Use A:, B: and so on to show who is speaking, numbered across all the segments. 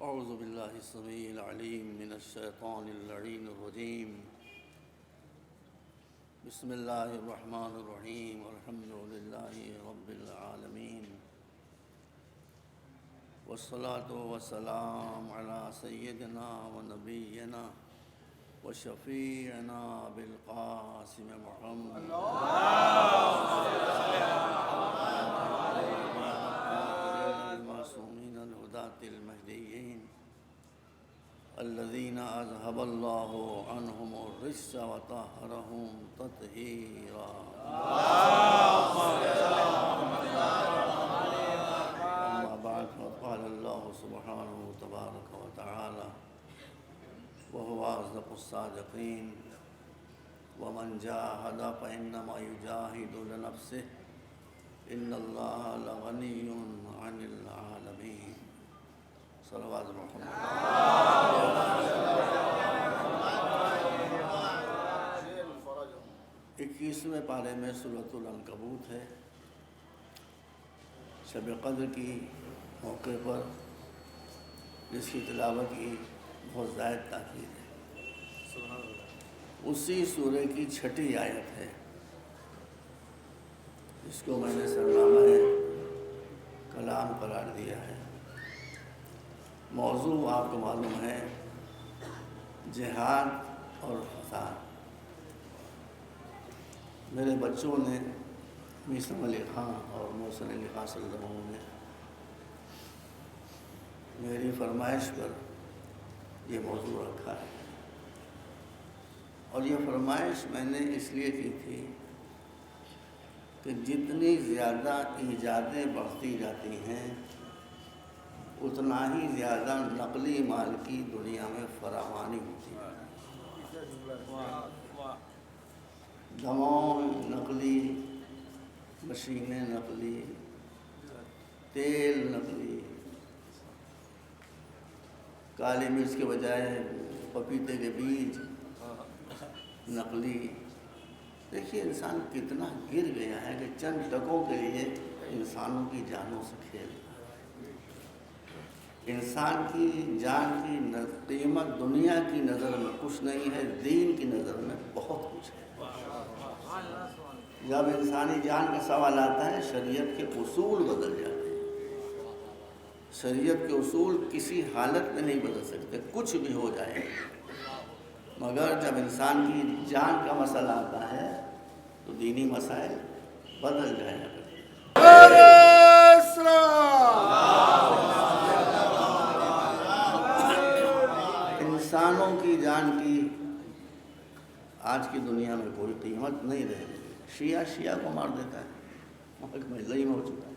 A: أعوذ بالله السميع العليم من الشيطان اللعين الرجيم. بسم الله الرحمن الرحيم. الحمد لله رب العالمين، والصلاة والسلام على سيدنا ونبينا وشفيعنا بالقاسم محمد المعصومين الهداة المهديين الذين أذهب الله عنهم الرجس وطهرهم تطهيرا. أما بعد، فقال الله سبحانه تبارك وتعالى وهو أصدق الصادقين: ومن جاهد فإنما يجاهد لنفسه إن الله لغني عن العالمين. صلوات محمد. 21ویں پارے میں سورۃ العنکبوت ہے. شب قدر کی موقع پر جس کی تلاوت کی بہت زائد تاکید ہے. اسی سورہ کی 6ٹھی آیت ہے جس کو میں نے سرنامہ کلام قرار دیا ہے. موضوع آپ کو معلوم ہے، جہاد اور فساد. میرے بچوں نے میثم علی خان اور محسن علی خان صلی اللہ علیہ وسلم نے میری فرمائش پر یہ موضوع رکھا ہے، اور یہ فرمائش میں نے اس لیے کی تھی کہ جتنی زیادہ ایجادیں بڑھتی جاتی ہیں اتنا ہی زیادہ نقلی مال کی دنیا میں فراوانی ہوتی ہے. دوائیں نقلی، مشینیں نقلی، تیل نقلی، کالی مرچ کے بجائے پپیتے کے بیج نقلی. دیکھیے انسان کتنا گر گیا ہے کہ چند ٹکوں کے لیے انسانوں کی جانوں سے کھیل. انسان کی جان کی قیمت دنیا کی نظر میں کچھ نہیں ہے، دین کی نظر میں بہت کچھ ہے. جب انسانی جان کا سوال آتا ہے شریعت کے اصول بدل جاتے ہیں. شریعت کے اصول کسی حالت میں نہیں بدل سکتے، کچھ بھی ہو جائے، مگر جب انسان کی جان کا مسئلہ آتا ہے تو دینی مسائل بدل جائیں. انسانوں کی جان کی آج کی دنیا میں کوئی قیمت نہیں رہ گئی. شیعہ کو مار دیتا ہے، ملک میں لئی موجود ہے.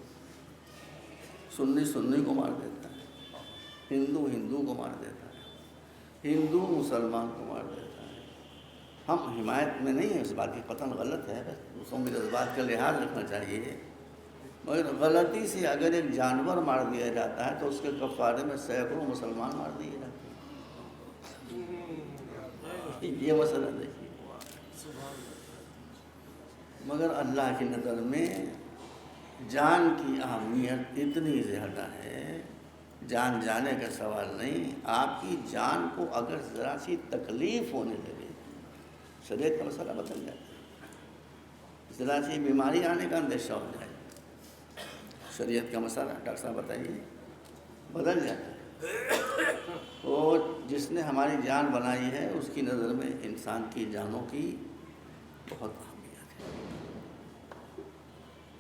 A: سنی کو مار دیتا ہے، ہندو کو مار دیتا ہے، ہندو مسلمان کو مار دیتا ہے. ہم حمایت میں نہیں ہیں اس بات کی، قطعاً غلط ہے، دوسروں کے جذبات کا لحاظ رکھنا چاہیے. مگر غلطی سے اگر ایک جانور مار دیا جاتا ہے تو اس کے کفارے میں سینکڑوں مسلمان مار دیے جاتے ہیں. یہ مسئلہ دیکھیے. مگر اللہ کی نظر میں جان کی اہمیت اتنی زیادہ ہے، جان جانے کا سوال نہیں. آپ کی جان کو اگر ذرا سی تکلیف ہونے لگے شریعت کا مسئلہ بدل جاتا ہے. ذرا سی بیماری آنے کا اندیشہ ہو جائے شریعت کا مسئلہ، ڈاکٹر صاحب بتائیے، بدل جاتا ہے. تو جس نے ہماری جان بنائی ہے اس کی نظر میں انسان کی جانوں کی بہت اہمیت ہے.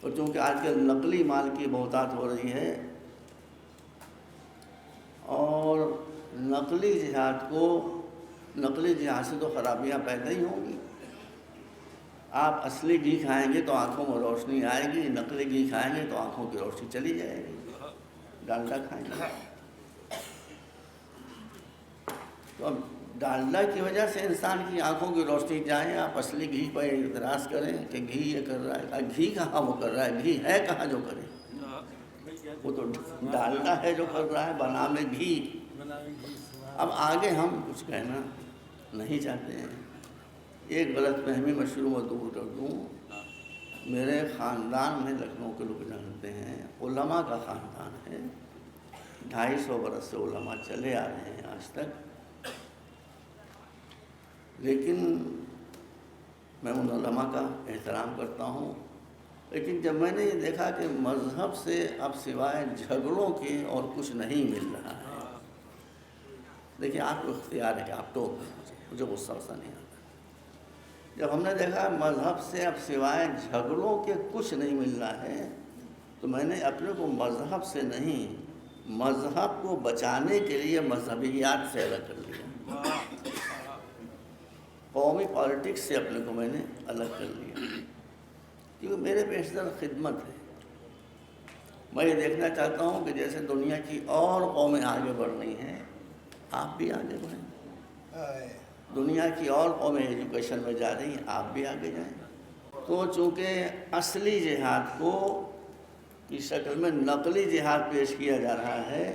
A: اور چونکہ آج کل نقلی مال کی بہتات ہو رہی ہے اور نقلی جہاد سے تو خرابیاں پیدا ہی ہوں گی. آپ اصلی گھی کھائیں گے تو آنکھوں میں روشنی آئے گی، نقلی گھی کھائیں گے تو آنکھوں کی روشنی چلی جائے گی. ڈالڈا کھائیں گے تو اب ڈالڈا کی وجہ سے انسان کی آنکھوں کی روشنی جائے. آپ اصلی گھی پر اعتراض کریں کہ گھی یہ کر رہا ہے، گھی کہاں وہ کر رہا ہے، گھی ہے کہاں جو کرے. وہ تو ڈالڈا ہے جو کر رہا ہے، بنا میں گھی. اب آگے ہم کچھ کہنا نہیں چاہتے ہیں. ایک غلط فہمی میں شروع میں دور کر دوں. میرے خاندان میں لکھنؤ کے لوگ جانتے ہیں، علماء کا خاندان ہے. 250 برس سے علماء چلے آ رہے ہیں آج تک، لیکن میں ان علماء کا احترام کرتا ہوں، لیکن جب میں نے یہ دیکھا کہ مذہب سے اب سوائے جھگڑوں کے اور کچھ نہیں مل رہا ہے، دیکھیے آپ کو اختیار ہے کہ آپ ٹوک دیں، مجھے غصہ نہیں آتا، جب ہم نے دیکھا مذہب سے اب سوائے جھگڑوں کے کچھ نہیں مل رہا ہے، تو میں نے اپنے کو مذہب سے نہیں، مذہب کو بچانے کے لیے مذہبیات سے الگ کر لیا، قومی پالیٹکس سے اپنے کو میں نے الگ کر لیا، کیونکہ میرے پیش نظر خدمت ہے۔ میں یہ دیکھنا چاہتا ہوں کہ جیسے دنیا کی اور قومیں آگے بڑھ رہی ہیں، آپ بھی آگے بڑھیں، دنیا کی اور قومیں ایجوکیشن میں جا رہی ہیں، آپ بھی آگے جائیں۔ تو چونکہ اصلی جہاد کو کی شکل میں نقلی جہاد پیش کیا جا رہا ہے،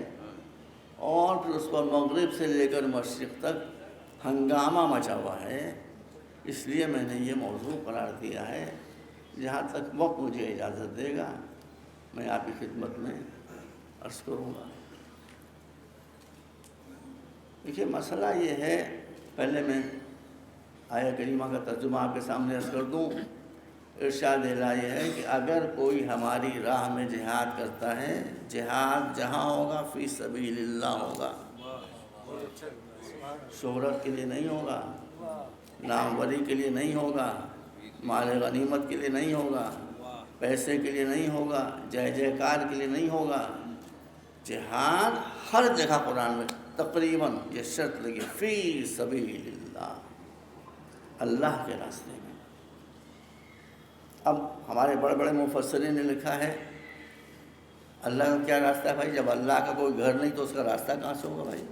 A: اور پھر اس پر مغرب سے لے کر مشرق تک ہنگامہ مچا ہوا ہے، اس لیے میں نے یہ موضوع قرار دیا ہے۔ جہاں تک وقت مجھے اجازت دے گا میں آپ کی خدمت میں عرض کروں گا۔ دیکھیے مسئلہ یہ ہے، پہلے میں آیہ کریمہ کا ترجمہ آپ کے سامنے عرض کر دوں۔ ارشاد الہی ہے کہ اگر کوئی ہماری راہ میں جہاد کرتا ہے، جہاد جہاں ہوگا فی سبیل اللہ ہوگا، شہرت کے لیے نہیں ہوگا، ناموری کے لیے نہیں ہوگا، مال غنیمت کے لیے نہیں ہوگا، پیسے کے لیے نہیں ہوگا، جے جے کار کے لیے نہیں ہوگا، جہاد ہر جگہ قرآن میں تقریباً یہ شرط لگی، فی سبیل اللہ، اللہ کے راستے میں۔ اب ہمارے بڑے بڑے مفسرین نے لکھا ہے اللہ کا کیا راستہ ہے بھائی؟ جب اللہ کا کوئی گھر نہیں تو اس کا راستہ کہاں سے ہوگا بھائی؟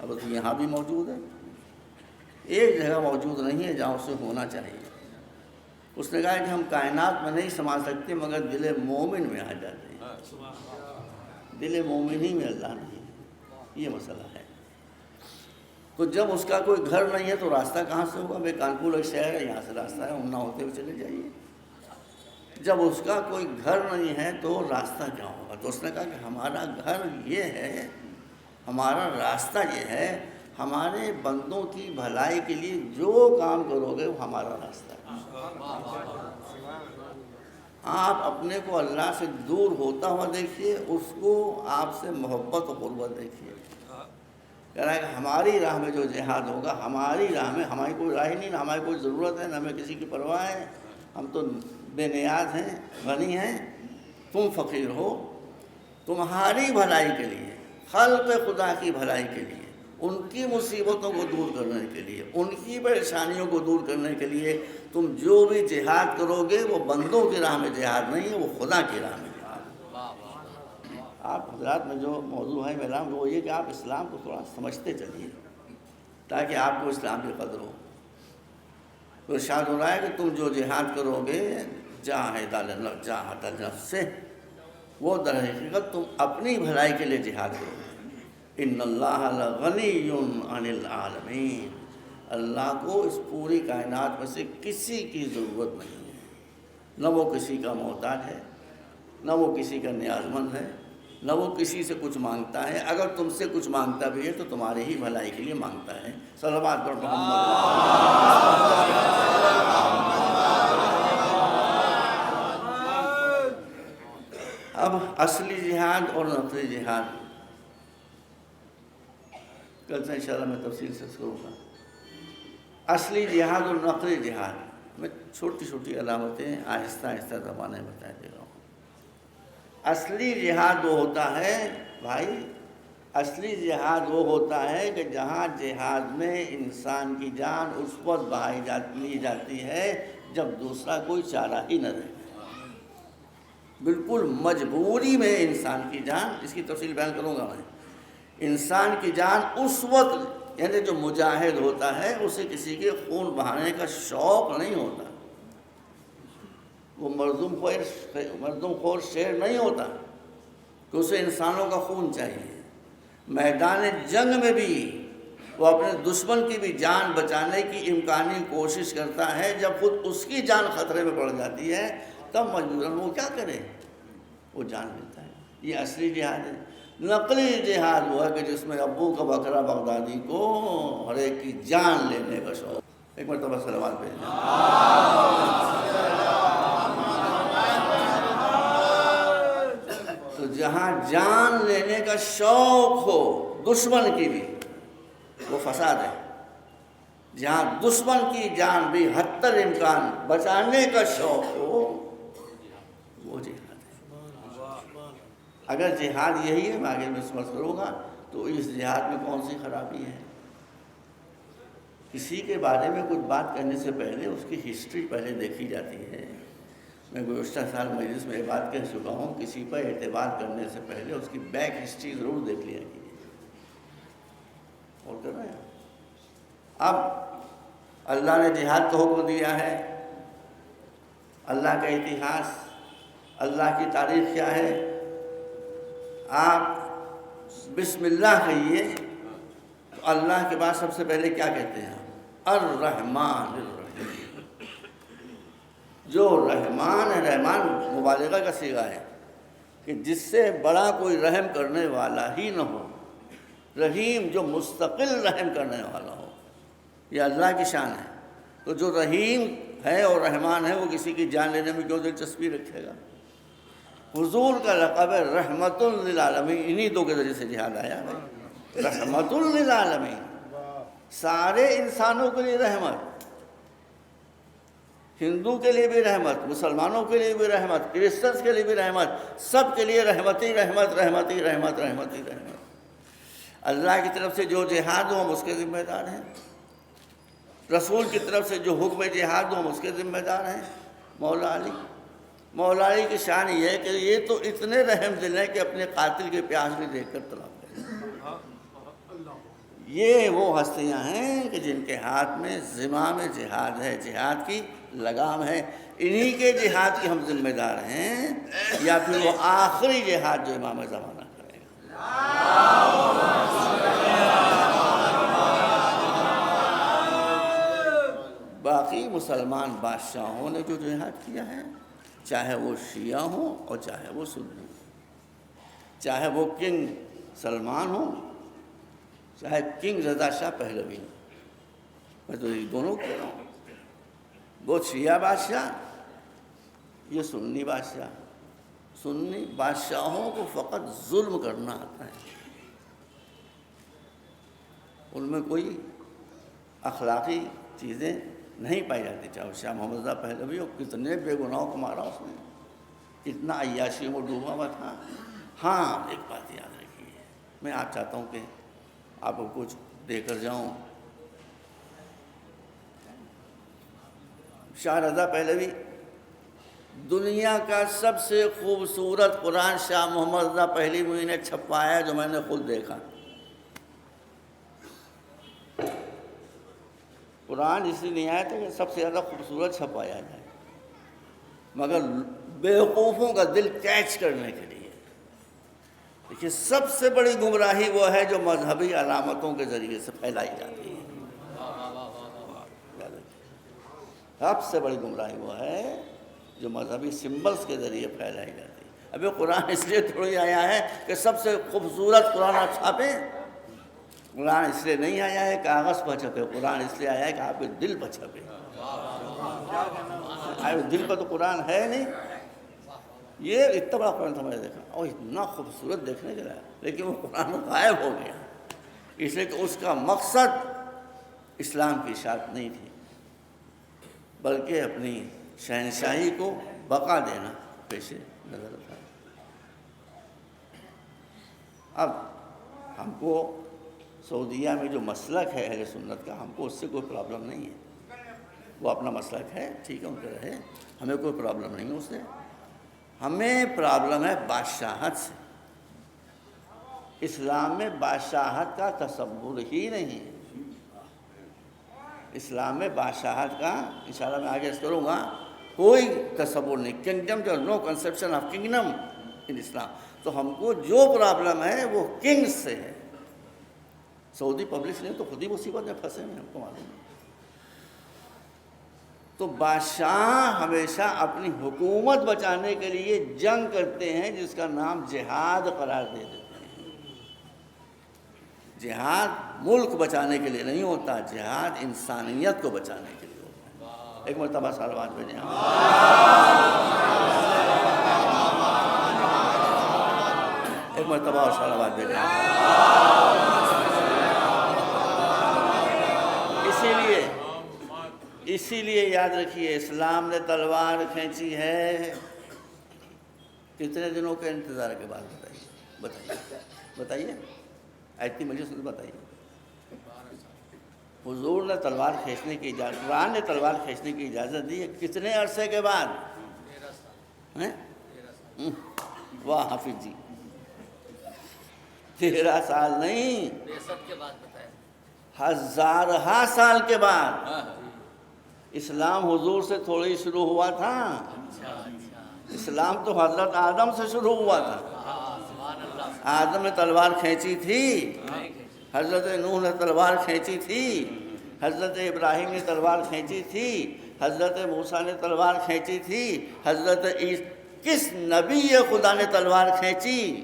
A: اب تو یہاں بھی موجود ہے، ایک جگہ موجود نہیں ہے جہاں اسے ہونا چاہیے۔ اس نے کہا کہ ہم کائنات میں نہیں سما سکتے مگر دل مومن میں آ جاتے ہیں، دل مومن ہی میں اللہ نہیں ہے، یہ مسئلہ ہے۔ تو جب اس کا کوئی گھر نہیں ہے تو راستہ کہاں سے ہوگا؟ بھائی کانپور ایک شہر ہے، یہاں سے راستہ ہے، امنا ہوتے ہوئے چلے جائیے۔ جب اس کا کوئی گھر نہیں ہے تو راستہ کیا ہوگا؟ تو اس نے کہا کہ ہمارا گھر یہ ہے، ہمارا راستہ یہ ہے، ہمارے بندوں کی بھلائی کے لیے جو کام کرو گے وہ ہمارا راستہ ہے۔ آپ اپنے کو اللہ سے دور ہوتا ہوا دیکھیے، اس کو آپ سے محبت و قربت دیکھیے۔ کہہ رہا ہے کہ ہماری راہ میں جو جہاد ہوگا، ہماری راہ میں ہماری کوئی راہ نہیں، نہ ہماری کوئی ضرورت ہے، نہ ہمیں کسی کی پرواہ ہے، ہم تو بے نیاز ہیں، غنی ہیں، تم فقیر ہو، تمہاری بھلائی کے لیے، خلق خدا کی بھلائی کے لیے، ان کی مصیبتوں کو دور کرنے کے لیے، ان کی پریشانیوں کو دور کرنے کے لیے تم جو بھی جہاد کرو گے وہ بندوں کی راہ میں جہاد نہیں ہے، وہ خدا کی راہ میں جہاد ہے۔ آپ حضرات میں جو موضوع ہے میرا وہ یہ کہ آپ اسلام کو تھوڑا سمجھتے چلیے تاکہ آپ کو اسلام کی قدر ہو۔ تو ارشاد ہو رہا ہے کہ تم جو جہاد کرو گے جاہد النفس سے، وہ در حقیقت تم اپنی بھلائی کے لیے جہاد کرو گے۔ ان اللہ لغنی عن العالمین، اللہ کو اس پوری کائنات میں سے کسی کی ضرورت نہیں ہے، نہ وہ کسی کا محتاج ہے، نہ وہ کسی کا نیاز مند ہے، نہ وہ کسی سے کچھ مانگتا ہے۔ اگر تم سے کچھ مانگتا بھی ہے تو تمہاری ہی بھلائی کے لیے مانگتا ہے۔ صلوات پر محمد۔ اب اصلی جہاد اور نقلی جہاد کل سے انشاءاللہ میں تفصیل سے کروں گا۔ اصلی جہاد اور نقلی جہاد میں چھوٹی چھوٹی علامتیں آہستہ آہستہ زمانے میں بتا دے رہا ہوں۔ اصلی جہاد وہ ہوتا ہے بھائی، اصلی جہاد وہ ہوتا ہے کہ جہاں جہاد میں انسان کی جان اس وقت بہائی لی جاتی ہے جب دوسرا کوئی چارہ ہی نہ رہے، بالکل مجبوری میں انسان کی جان، اس کی تفصیل بیان کروں گا میں، انسان کی جان اس وقت، یعنی جو مجاہد ہوتا ہے اسے کسی کے خون بہانے کا شوق نہیں ہوتا، وہ مردم خور شیر نہیں ہوتا کہ اسے انسانوں کا خون چاہیے۔ میدان جنگ میں بھی وہ اپنے دشمن کی بھی جان بچانے کی امکانی کوشش کرتا ہے، جب خود اس کی جان خطرے میں پڑ جاتی ہے تب مجبوراً وہ کیا کرے، وہ جان لیتا ہے۔ یہ اصلی جہاد ہے۔ نقلی جہاد وہ ہے کہ جس میں ابو کا بکرا بغدادی کو ہر ایک کی جان لینے کا شوق. ایک مرتبہ صلوات بھیجنا. تو جہاں جان لینے کا شوق ہو دشمن کی بھی وہ فساد ہے. جہاں دشمن کی جان بھی حتی الامکان بچانے کا شوق ہو وہ جہاد ہے. اگر جہاد یہی ہے، میں آگے میں سمجھ کروں گا، تو اس جہاد میں کون سی خرابی ہے؟ کسی کے بارے میں کچھ بات کرنے سے پہلے اس کی ہسٹری پہلے دیکھی جاتی ہے. میں گزشتہ سال مجلس میں یہ بات کہہ چکا ہوں، کسی پر اعتبار کرنے سے پہلے اس کی بیک ہسٹری ضرور دیکھ لیا کیجیے. اور کر رہے ہیں اب اللہ نے جہاد کا حکم دیا ہے. اللہ کا اتہاس، اللہ کی تاریخ کیا ہے؟ آپ بسم اللہ کہیے تو اللہ کے بعد سب سے پہلے کیا کہتے ہیں؟ الرحمن الرحیم. جو رحمان ہے، رحمان مبالغہ کا صیغہ ہے کہ جس سے بڑا کوئی رحم کرنے والا ہی نہ ہو. رحیم جو مستقل رحم کرنے والا ہو، یہ اللہ کی شان ہے. تو جو رحیم ہے اور رحمان ہے وہ کسی کی جان لینے میں کیوں دلچسپی رکھے گا؟ حضور کا لقب ہے رحمت للعالمین. انہی دو کے ذریعے سے جہاد آیا ہے. رحمت للعالمین، سارے انسانوں کے لیے رحمت. ہندو کے لیے بھی رحمت، مسلمانوں کے لیے بھی رحمت، کرسچنس کے لیے بھی رحمت، سب کے لیے رحمتی رحمت رحمتی رحمت رحمتی رحمت. اللہ کی طرف سے جو جہاد ہو ہم اس کے ذمہ دار ہیں. رسول کی طرف سے جو حکم جہاد ہو ہم اس کے ذمہ دار ہیں. مولا علی کی شان یہ ہے کہ یہ تو اتنے رحم دل ہیں کہ اپنے قاتل کے پیاس بھی دیکھ کر طلب کریں. یہ وہ ہستیاں ہیں کہ جن کے ہاتھ میں زمام جہاد ہے، جہاد کی لگام ہے. انہی کے جہاد کے ہم ذمہ دار ہیں، یا پھر وہ آخری جہاد جو امام زمانہ کرے گا. باقی مسلمان بادشاہوں نے جو جہاد کیا ہے، چاہے وہ شیعہ ہوں اور چاہے وہ سنی ہوں، چاہے وہ کنگ سلمان ہوں چاہے کنگ رضا شاہ پہلوی ہوں. میں تو یہ دونوں کہہ رہا ہوں، وہ شیعہ بادشاہ، یہ سنی بادشاہ. سنی بادشاہوں کو فقط ظلم کرنا آتا ہے، ان میں کوئی اخلاقی چیزیں نہیں پائی جاتی. چاہے شاہ محمد رضا پہلوی ہو، کتنے بے گناہوں کو مارا اس نے، کتنا عیاشی میں ڈوبا ہوا تھا. ہاں ایک بات یاد رکھیے، میں آپ چاہتا ہوں کہ آپ کو کچھ دے کر جاؤں. شاہ رضا پہلوی، دنیا کا سب سے خوبصورت قرآن شاہ محمد رضا پہلوی نے چھپوایا، جو میں نے خود دیکھا. قرآن اس لیے نہیں آیا تھا کہ سب سے زیادہ خوبصورت چھپایا جائے، مگر بیوقوفوں کا دل کیچ کرنے کے لیے. دیکھیے سب سے بڑی گمراہی وہ ہے جو مذہبی علامتوں کے ذریعے سے پھیلائی جاتی ہے. سب سے بڑی گمراہی وہ ہے جو مذہبی سمبلز کے ذریعے پھیلائی جاتی ہے. ابھی قرآن اس لیے تھوڑی آیا ہے کہ سب سے خوبصورت قرآن آپ چھاپیں. قرآن اس لیے نہیں آیا ہے کاغذ پر چھپے، قرآن اس لیے آیا ہے کہ آپ کے دل پر چھپے. دل پر تو قرآن ہے نہیں. یہ اتنا بڑا قرآن تھا، میں نے دیکھا اور اتنا خوبصورت دیکھنے کے لگا، لیکن وہ قرآن غائب ہو گیا، اس لیے کہ اس کا مقصد اسلام کی اشاعت نہیں تھی، بلکہ اپنی شہنشاہی کو بقا دینا پیش نظر تھا. اب ہم کو سعودیہ میں جو مسلک ہے اہل سنت کا، ہم کو اس سے کوئی پرابلم نہیں ہے. وہ اپنا مسلک ہے، ٹھیک ہے، ان کے رہے، ہمیں کوئی پرابلم نہیں ہے اس سے. ہمیں پرابلم ہے بادشاہت سے. اسلام میں بادشاہت کا تصور ہی نہیں ہے. اسلام میں بادشاہت کا انشاءاللہ میں آگے کروں گا کوئی تصور نہیں. کنگڈم جو نو کنسیپشن آف کنگڈم ان اسلام. تو ہم کو جو پرابلم ہے وہ کنگز سے ہے. سعودی پبلش نہیں تو خود ہی مصیبت میں پھنسے ہیں، ہم کو معلوم ہے. تو بادشاہ ہمیشہ اپنی حکومت بچانے کے لیے جنگ کرتے ہیں، جس کا نام جہاد قرار دے دیتے ہیں. جہاد ملک بچانے کے لیے نہیں ہوتا، جہاد انسانیت کو بچانے کے لیے ہوتا ہے۔ ایک مرتبہ صلوات بھیجیں۔ ایک مرتبہ اور صلوات بھیجیں۔ اسی لیے یاد رکھیے، اسلام نے تلوار کھینچی ہے کتنے دنوں کے انتظار کے بعد؟ بتائیے ایتی مجلس میں بتائیے۔ حضور نے تلوار کھینچنے کی اجازت، قرآن نے تلوار کھینچنے کی اجازت دی ہے کتنے عرصے کے بعد؟ 13 سال۔ واہ حافظ جی، 13 سال نہیں،
B: 63 کے بعد بتایا،
A: ہزارہا سال کے بعد۔ اسلام حضور سے تھوڑی شروع ہوا تھا، اسلام تو حضرت آدم سے شروع ہوا تھا۔ آدم نے تلوار کھینچی تھی، حضرت نوح نے تلوار کھینچی تھی، حضرت ابراہیم نے تلوار کھینچی تھی، حضرت موسیٰ نے تلوار کھینچی تھی، حضرت کس نبی خدا نے تلوار کھینچی؟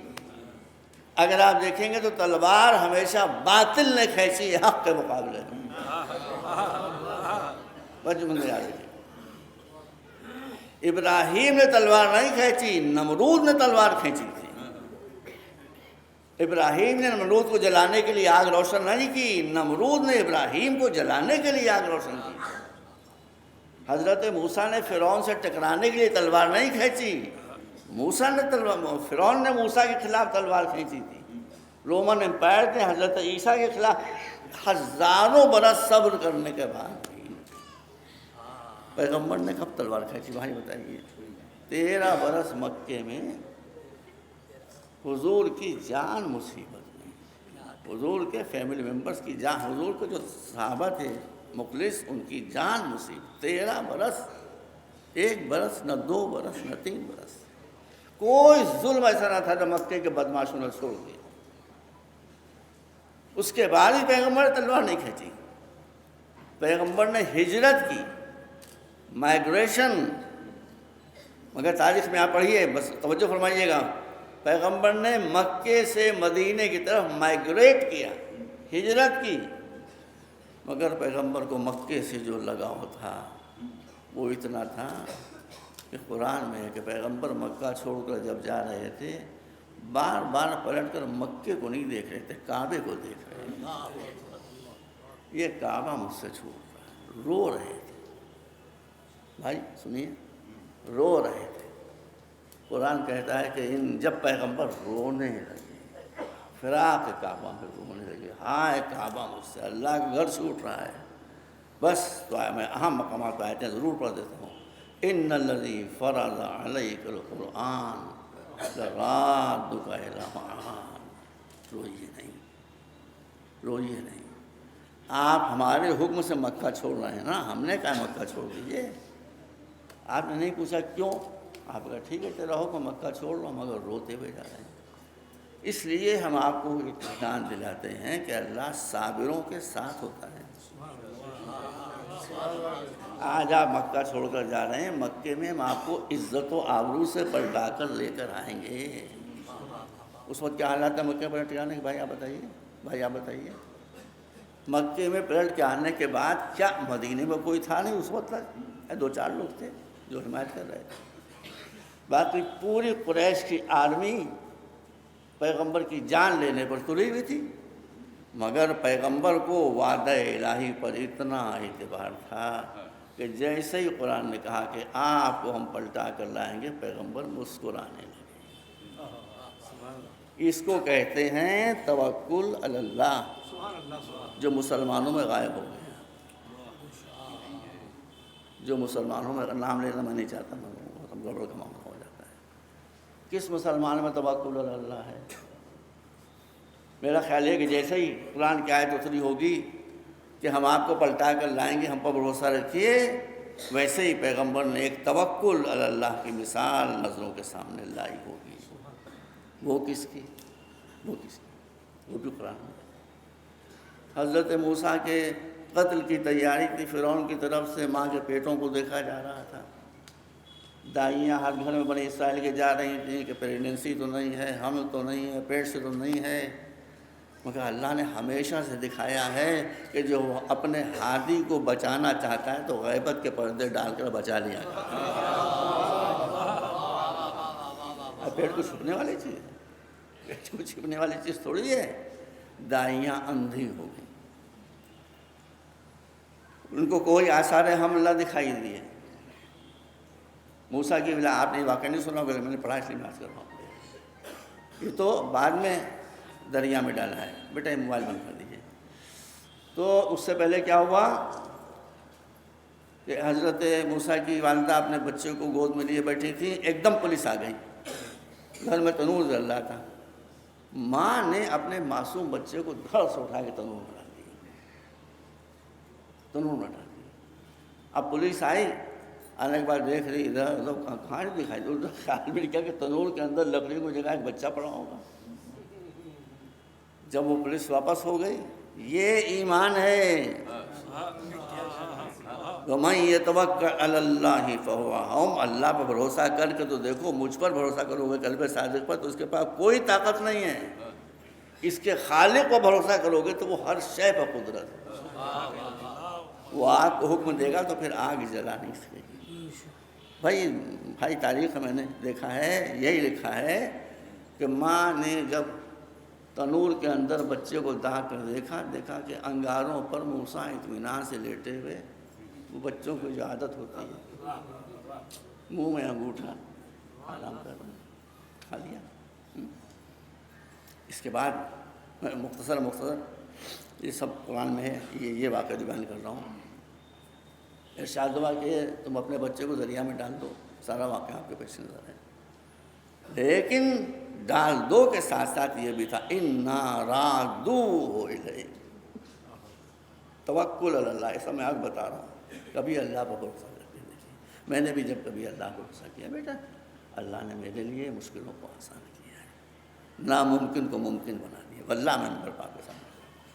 A: اگر آپ دیکھیں گے تو تلوار ہمیشہ باطل نے کھینچی ہے حق کے مقابلے میں۔ ابراہیم نے تلوار نہیں کھینچی، نمرود نے تلوار کھینچی تھی۔ ابراہیم نے نمرود کو جلانے کے لیے آگ روشن نہیں کی، نمرود نے ابراہیم کو جلانے کے لیے آگ روشن کی۔ حضرت موسیٰ نے فرعون سے ٹکرانے کے لیے تلوار نہیں کھینچی، فرعون نے موسیٰ کے خلاف تلوار کھینچی تھی۔ رومن امپائر نے حضرت عیسیٰ کے خلاف ہزاروں برس صبر کرنے کے بعد پیغمبر نے کب تلوار کھینچی؟ بھائی بتائیے۔ 13 برس مکے میں حضور کی جان مصیبت میں، حضور کے فیملی ممبرز کی جان، حضور کے جو صحابہ تھے مخلص، ان کی جان مصیبت۔ 13 برس، 1 برس نہ 2 برس نہ 3 برس، کوئی ظلم ایسا نہ تھا جو مکے کے بدماشوں نے چھوڑ دیا۔ اس کے بعد ہی پیغمبر نے تلوار نہیں کھینچی، پیغمبر نے ہجرت کی، مائگریشن، مگر تاریخ میں آپ پڑھیے، بس توجہ فرمائیے گا، پیغمبر نے مکے سے مدینے کی طرف مائگریٹ کیا، ہجرت کی، مگر پیغمبر کو مکے سے جو لگاؤ تھا وہ اتنا تھا کہ قرآن میں ہے کہ پیغمبر مکہ چھوڑ کر جب جا رہے تھے بار بار پلٹ کر مکے کو نہیں دیکھ رہے تھے، کعبے کو دیکھ رہے تھے۔ یہ کعبہ مجھ سے چھوٹ رہا ہے، رو رہے تھے بھائی، سنیے، رو رہے تھے۔ قرآن کہتا ہے کہ جب پیغمبر رونے لگے، فراق کعبہ میں رونے لگے، ہائے کعبہ مجھ سے، اللہ کا گھر چھوٹ رہا ہے۔ بس تو میں اہم مقامات پہ آیتیں ضرور پڑھ دیتا ہوں۔ ان الذی فرض علیک القرآن لرادک الی معاد۔ روئیے نہیں، روئیے نہیں، آپ ہمارے حکم سے مکہ چھوڑ رہے ہیں نا، ہم نے کہا مکہ چھوڑ دیجیے۔ آپ نے نہیں پوچھا کیوں، آپ کہا ٹھیک ہے تیرا حکم، مکہ چھوڑ لو، مگر روتے ہوئے جا رہے ہیں۔ اس لیے ہم آپ کو اطمینان دلاتے ہیں کہ اللہ صابروں کے ساتھ ہوتا ہے۔ آج آپ مکہ چھوڑ کر جا رہے ہیں، مکے میں ہم آپ کو عزت و آبرو سے پلٹا کر لے کر آئیں گے۔ اس وقت کیا حالات ہے مکے پلٹ جانے کے؟ بھائی آپ بتائیے، بھائی آپ بتائیے، مکے میں پلٹ کے آنے کے بعد کیا مدینے میں کوئی تھا نہیں اس وقت تک؟ 2-4 لوگ تھے جو حمایت کر رہے تھے، باقی پوری قریش کی آرمی پیغمبر کی جان لینے پر تلی ہوئی تھی، مگر پیغمبر کو وعدہ الہی پر اتنا اعتبار تھا کہ جیسے ہی قرآن نے کہا کہ آپ کو ہم پلٹا کر لائیں گے، پیغمبر مسکرانے لگے۔ اس کو کہتے ہیں توکل علی اللہ، جو مسلمانوں میں غائب ہو گیا، جو مسلمانوں میں، نام لینا میں نہیں چاہتا، گڑبڑ کا معاملہ ہو جاتا ہے۔ کس مسلمان میں توکل علی اللہ ہے؟ میرا خیال ہے کہ جیسے ہی قرآن کی آیت اتری ہوگی کہ ہم آپ کو پلٹا کر لائیں گے، ہم پر بھروسہ رکھیے، ویسے ہی پیغمبر نے ایک توکل علی اللہ کی مثال نظروں کے سامنے لائی ہوگی۔ وہ کس کی؟ وہ کس کی؟ وہ بھی قرآن میں۔ حضرت موسیٰ کے قتل کی تیاری تھی، فرعون کی طرف سے ماں کے پیٹوں کو دیکھا جا رہا تھا، دائیاں ہر گھر میں بنی اسرائیل کے جا رہی تھیں کہ پریگننسی تو نہیں ہے، حمل تو نہیں ہے، پیٹ سے تو نہیں ہے، مگر اللہ نے ہمیشہ سے دکھایا ہے کہ جو اپنے ہادی کو بچانا چاہتا ہے تو غیبت کے پردے ڈال کر بچا لیا جاتا ہے۔ پیڑ کو چھپنے والی چیز ہے، پیڑ کو چھپنے والی چیز تھوڑی ہے۔ داعیاں اندھی ہو گئی، ان کو کوئی آثار حملہ دکھائی دیے۔ موسیٰ کی ولا آپ نے واقعہ نہیں سنا ہوگا، میں نے پڑھا اس لیے میں کر رہا ہوں۔ یہ تو بعد میں دریا میں ڈالا ہے، بیٹا یہ موبائل بند کر دیجیے۔ تو اس سے پہلے کیا ہوا کہ حضرت موسیٰ کی والدہ اپنے بچے کو گود میں لیے بیٹھی تھی، ایک دم پولیس آ گئی، گھر میں تنور جل رہا تھا۔ ماں نے اپنے معصوم بچے کو دھڑ سے اٹھا کے تنور میں ڈال دیا، تنور میں ڈال دیا۔ اب پولیس آئی، آنے کے بعد دیکھ رہی ادھر ادھر، کہاں نہیں دکھائی دے، خیال میں کیا کہ تنور کے اندر لکڑی کو جگہ ایک بچہ پڑا ہوگا۔ جب وہ پولیس واپس ہو گئی، یہ ایمان ہے۔ وَمَن يَتَوَكَّلْ عَلَى اللَّهِ فَهُوَ حَسْبُهُ، اللہ پر بھروسہ کر کے تو دیکھو، مجھ پر بھروسہ کرو گے قلب صادق پر تو اس کے پاس کوئی طاقت نہیں ہے۔ اس کے خالق پر بھروسہ کرو گے تو وہ ہر شے پر قدرت ہے۔ وہ آگ کو حکم دے گا تو پھر آگ جلا نہیں سکے گی۔ بھائی تاریخ میں نے دیکھا ہے، یہی لکھا ہے کہ ماں نے جب تنور کے اندر بچے کو داغ کر دیکھا کہ انگاروں پر موسیٰ اطمینان سے لیٹے ہوئے، وہ بچوں کی جو عادت ہوتی ہے منہ میں انگوٹھا آرام کر رہا، کھا لیا۔ اس کے بعد مختصر یہ سب قرآن میں ہے، یہ واقعہ جو بیان کر رہا ہوں۔ ارشاد ہوا کہ تم اپنے بچے کو دریا میں ڈال دو، سارا واقعہ آپ کے پیش نظر ہے، لیکن ڈال دو کے ساتھ ساتھ یہ بھی تھا اِنَّا رَادُوهُ إِلَيْكَ، توکل اللہ۔ ایسا میں آج بتا رہا ہوں، کبھی اللہ پر بھروسہ کرتے دیکھیے۔ میں نے بھی جب کبھی اللہ پر بھروسہ کیا بیٹا، اللہ نے میرے لیے مشکلوں کو آسان کیا ہے، ناممکن کو ممکن بنا دیا، واللہ میں نے پا کے سامنے،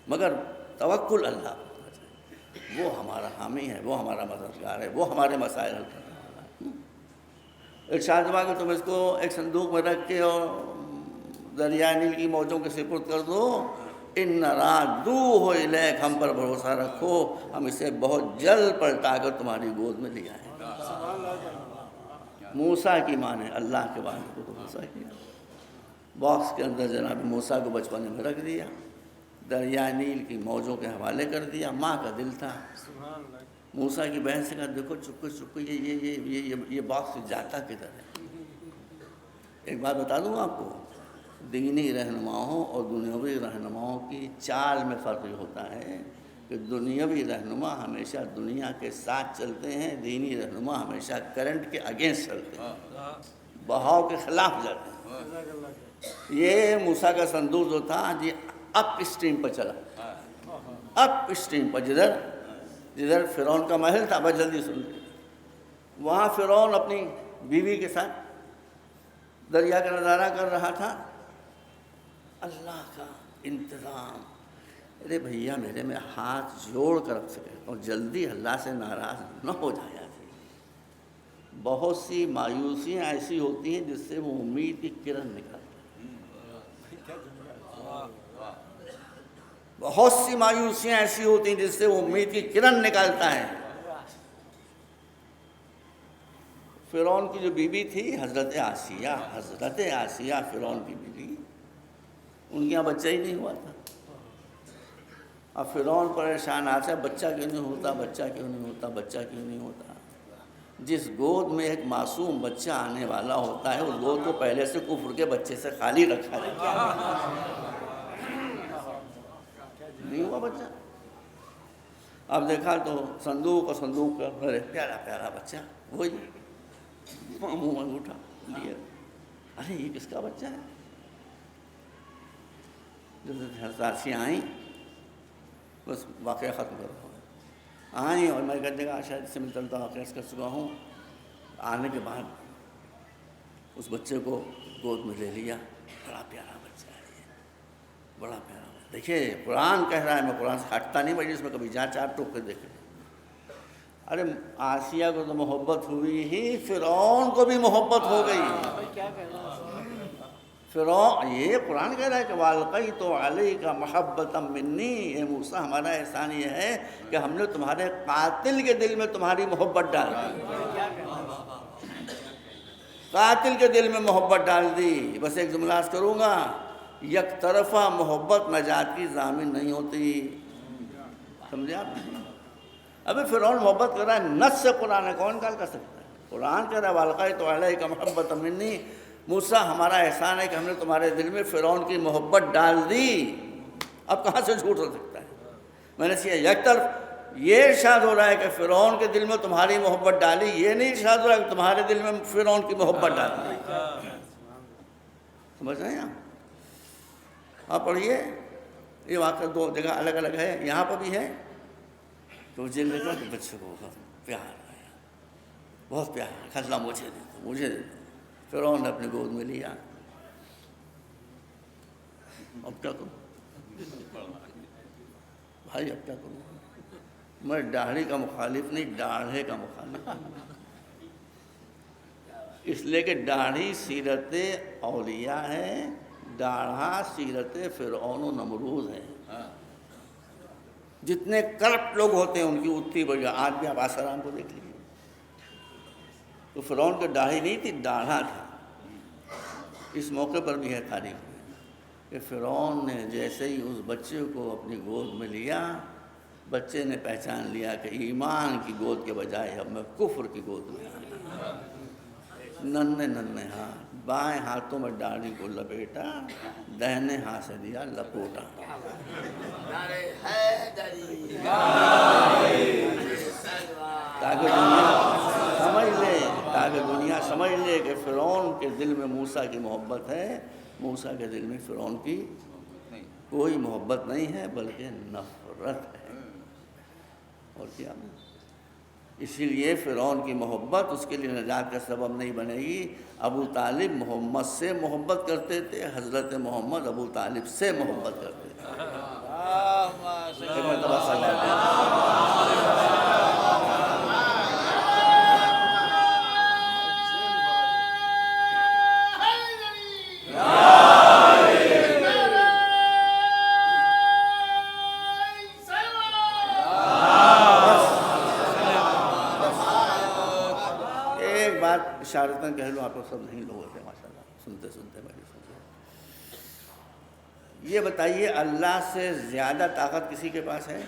A: مگر توکل اللہ پر ہونا چاہیے۔ وہ ہمارا حامی ہے، وہ ہمارا مددگار ہے، وہ ہمارے مسائل حل کرنے والا ہے۔ ارشاد ہوا کہ تم اس کو ایک صندوق میں رکھ کے اور دریائے نیل کی موجوں کے سپرد کر دو، اِنَّ رَادُوهُ إِلَيْكَ، ہم پر بھروسہ رکھو، ہم اسے بہت جلد پلٹا کر تمہاری گود میں لے آئیں۔ موسیٰ کی ماں نے اللہ کے وعدے کو بھروسہ کیا، باکس کے اندر جناب موسیٰ کو بچپنے میں رکھ دیا، دریائے نیل کی موجوں کے حوالے کر دیا۔ ماں کا دل تھا، موسیٰ کی بہن سے کہا دیکھو چپکے یہ باکس جاتا کدھر ہے۔ ایک بات بتا دوں آپ کو، دینی رہنماؤں اور دنیاوی رہنماؤں کی چال میں فرق یہ ہوتا ہے کہ دنیاوی رہنما ہمیشہ دنیا کے ساتھ چلتے ہیں، دینی رہنما ہمیشہ کرنٹ کے اگینسٹ چلتے ہیں، بہاؤ کے خلاف جاتے ہیں۔ یہ موسیٰ کا صندوق جو تھا جی اپ اسٹریم پر چلا، اپ اسٹریم پر، جدھر فرعون کا محل تھا، بس جلدی سن لیں، وہاں فرعون اپنی بیوی کے ساتھ دریا کا نظارہ کر رہا تھا۔ اللہ کا انتظام، ارے بھیا میرے میں ہاتھ جوڑ کر رکھ سکے اور جلدی اللہ سے ناراض نہ ہو جایا تھی۔ بہت سی مایوسیاں ایسی ہوتی ہیں جس سے وہ امید کی کرن نکالتی ہیں، بہت سی مایوسیاں ایسی ہوتی ہیں جس سے وہ امید کی کرن نکالتا ہے۔ فرعون کی جو بیوی تھی حضرت آسیہ فرعون کی بیوی، ان کے یہاں بچہ ہی نہیں ہوا تھا۔ اب فرعون پریشان آتا ہے، بچہ کیوں نہیں ہوتا، بچہ کیوں نہیں ہوتا، بچہ کیوں نہیں ہوتا۔ جس گود میں ایک معصوم بچہ آنے والا ہوتا ہے، اس گود کو پہلے سے کفر کے بچے سے خالی رکھا جاتا ہے، نہیں ہوا بچہ۔ اب دیکھا تو صندوق کا پیارا پیارا بچہ، وہی منہ انگوٹھا لیا، ارے یہ کس کا بچہ ہے؟ جب آسیہ آئیں، بس واقعہ ختم کر رہا ہوں، آئیں اور میں کہتے گا شاید اس سے میں چلتا واقعہ کر چکا ہوں۔ آنے کے بعد اس بچے کو گود میں لے لیا، بڑا پیارا بچہ ہے یہ، بڑا پیارا۔ دیکھیے قرآن کہہ رہا ہے، میں قرآن سے ہٹتا نہیں، بھائی اس میں کبھی جہاں چار ٹوک کے دیکھیں۔ ارے آسیہ کو تو محبت ہوئی ہی، فرعون کو بھی محبت ہو گئی۔ فرعون، یہ قرآن کہہ رہا ہے کہ وَأَلْقَيْتُ عَلَيْكَ مَحَبَّةً مِّنِّي، اے موسیٰ ہمارا احسان یہ ہے کہ ہم نے تمہارے قاتل کے دل میں تمہاری محبت ڈال دی، قاتل کے دل میں محبت ڈال دی۔ بس ایک جملہ عرض کروں گا، یک طرفہ محبت نجات کی ضامن نہیں ہوتی، سمجھے آپ؟ ابھی فرعون محبت کر رہا ہے، نص سے قرآن ہے، کون انکار کر سکتا ہے؟ قرآن کہہ رہا ہے وَأَلْقَيْتُ عَلَيْكَ مَحَبَّةً مِّنِّي، موسیٰ ہمارا احسان ہے کہ ہم نے تمہارے دل میں فرعون کی محبت ڈال دی۔ اب کہاں سے جھوٹ ہو سکتا ہے؟ میں نے سیا یک طرف یہ ارشاد ہو رہا ہے کہ فرعون کے دل میں تمہاری محبت ڈالی، یہ نہیں ارشاد ہو رہا ہے کہ تمہارے دل میں فرعون کی محبت ڈالی۔ سمجھ رہے ہیں آپ پڑھیے، یہ واقعہ دو جگہ الگ الگ ہے، یہاں پر بھی ہے تو جیل دیکھا کہ بچے کو پیار آیا، بہت پیار، کھلا مجھے دے دو، مجھے دے دو۔ فرعون نے اپنی گود میں لیا، اب کیا کروں بھائی، اب کیا کروں؟ میں داڑھی کا مخالف نہیں، ڈاڑھے کا مخالف ہوں، اس لیے کہ داڑھی سیرت اولیاء ہے، ڈاڑھا سیرت فرعون و نمرود ہے۔ جتنے کرپٹ لوگ ہوتے ہیں ان کی اتنی بڑی، آج بھی آپ آسرام کو دیکھ لیجیے، تو فرعون کی داڑھی نہیں تھی، ڈاڑھا تھا۔ اس موقع پر بھی ہے تاریخ میں کہ فرعون نے جیسے ہی اس بچے کو اپنی گود میں لیا، بچے نے پہچان لیا کہ ایمان کی گود کے بجائے اب میں کفر کی گود میں آ گیا۔ ننھے ننھے ہاتھ، بائیں ہاتھوں میں داڑھی کو لپیٹا، دہنے ہاتھ سے دیا لپوٹا۔ تاکہ دنیا سمجھ لے کہ فرعون کے دل میں موسیٰ کی محبت ہے، موسیٰ کے دل میں فرعون کی کوئی محبت نہیں ہے بلکہ نفرت ہے، اور کیا نہیں۔ اسی لیے فرعون کی محبت اس کے لیے نجات کا سبب نہیں بنے گی۔ ابو طالب محمد سے محبت کرتے تھے، حضرت محمد ابو طالب سے محبت کرتے تھے۔ ایک مرتبہ صلی اللہ علیہ وسلم۔ اشارتاً کہہ لو، آپ کو سب نہیں لوگ ہوتے ماشاءاللہ، سنتے سنتے میری سنتے۔ یہ بتائیے اللہ سے زیادہ طاقت کسی کے پاس ہے؟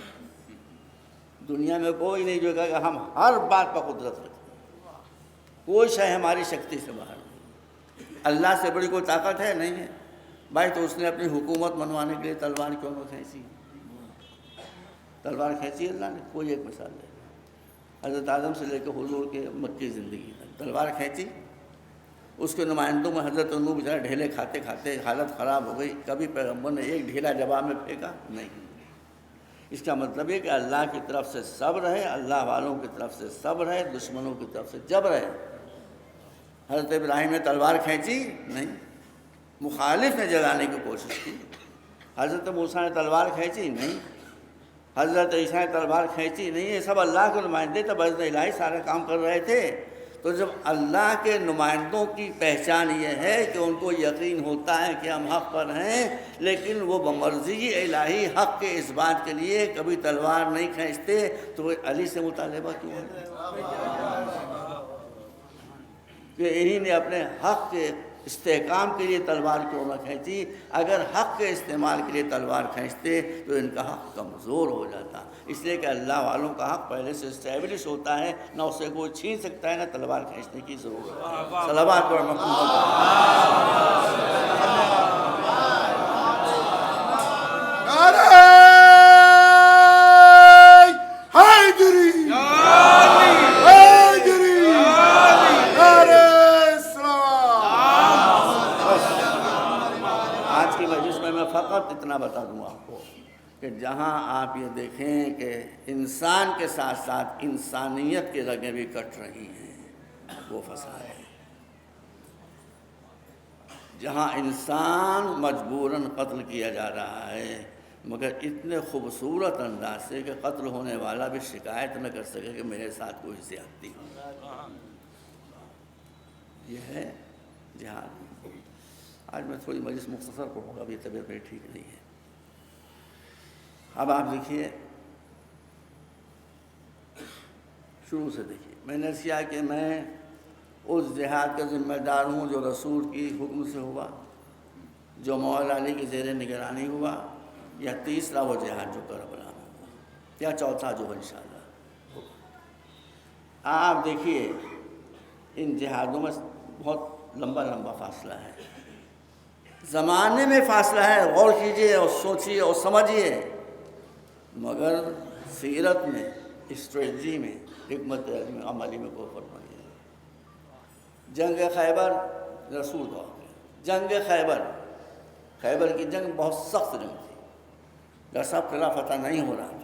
A: دنیا میں کوئی نہیں جو کہے کہ ہم ہر بات پر قدرت رکھتے ہیں، کوئی شے ہماری شکتی سے باہر نہیں۔ اللہ سے بڑی کوئی طاقت ہے؟ نہیں ہے بھائی۔ تو اس نے اپنی حکومت منوانے کے لیے تلوار کیوں نہ کھینچی؟ تلوار کھینچی اللہ نے؟ کوئی ایک مثال ہے، حضرت آدم سے لے کے حضور کے مکی زندگی تک تلوار کھینچی۔ اس کے نمائندوں میں حضرت نوح بیچارہ ڈھیلے کھاتے کھاتے حالت خراب ہو گئی، کبھی پیغمبر نے ایک ڈھیلا جواب میں پھینکا؟ نہیں۔ اس کا مطلب یہ کہ اللہ کی طرف سے صبر ہے، اللہ والوں کی طرف سے صبر ہے، دشمنوں کی طرف سے جبر ہے۔ حضرت ابراہیم نے تلوار کھینچی؟ نہیں، مخالف نے جلانے کی کوشش کی۔ حضرت موسیٰ نے تلوار کھینچی؟ نہیں۔ حضرت عیسیٰ نے تلوار کھینچی؟ نہیں۔ یہ سب اللہ کے نمائندے تھے، بزم الہی سارے کام کر رہے تھے۔ تو جب اللہ کے نمائندوں کی پہچان یہ ہے کہ ان کو یقین ہوتا ہے کہ ہم حق پر ہیں، لیکن وہ بمرضی الہی حق کے اس بات کے لیے کبھی تلوار نہیں کھینچتے، تو وہ علی سے مطالبہ کیوں ہے کہ انہی نے اپنے حق کے استحکام کے لیے تلوار کیوں نہ کھینچی؟ اگر حق کے استعمال کے لیے تلوار کھینچتے تو ان کا حق کمزور ہو جاتا، اس لیے کہ اللہ والوں کا حق پہلے سے اسٹیبلش ہوتا ہے، نہ اسے کوئی چھین سکتا ہے، نہ تلوار کھینچنے کی ضرورت ہے۔ صلوات پر فقط اتنا بتا دوں آپ کو کہ جہاں آپ یہ دیکھیں کہ انسان کے ساتھ ساتھ انسانیت کی رگیں بھی کٹ رہی ہیں، وہ فساد ہے۔ جہاں انسان مجبوراً قتل کیا جا رہا ہے، مگر اتنے خوبصورت انداز سے کہ قتل ہونے والا بھی شکایت نہ کر سکے کہ میرے ساتھ کوئی زیادتی ہو، یہ ہے جہاد۔ آج میں تھوڑی مجلس مختصر پڑھوں گا، ابھی طبیعت میری ٹھیک نہیں ہے۔ اب آپ دیکھیے، شروع سے دیکھیے، میں نے کیا کہ میں اس جہاد کا ذمہ دار ہوں جو رسول کی حکم سے ہوا، جو مولا علی کی زیر نگرانی ہوا، یا تیسرا وہ جہاد جو کربلا میں ہوا، یا چوتھا جو انشاءاللہ۔ آپ دیکھیے ان جہادوں میں بہت لمبا لمبا فاصلہ ہے، زمانے میں فاصلہ ہے، غور کیجئے اور سوچئے اور سمجھیے، مگر سیرت میں، اسٹریٹجی میں، حکمت عملی میں کوئی فرق نہیں ہے۔ جنگ خیبر رسول کا ہو گیا، جنگ خیبر کی جنگ بہت سخت جنگ تھی، لسب قلعہ فتح نہیں ہو رہا تھا۔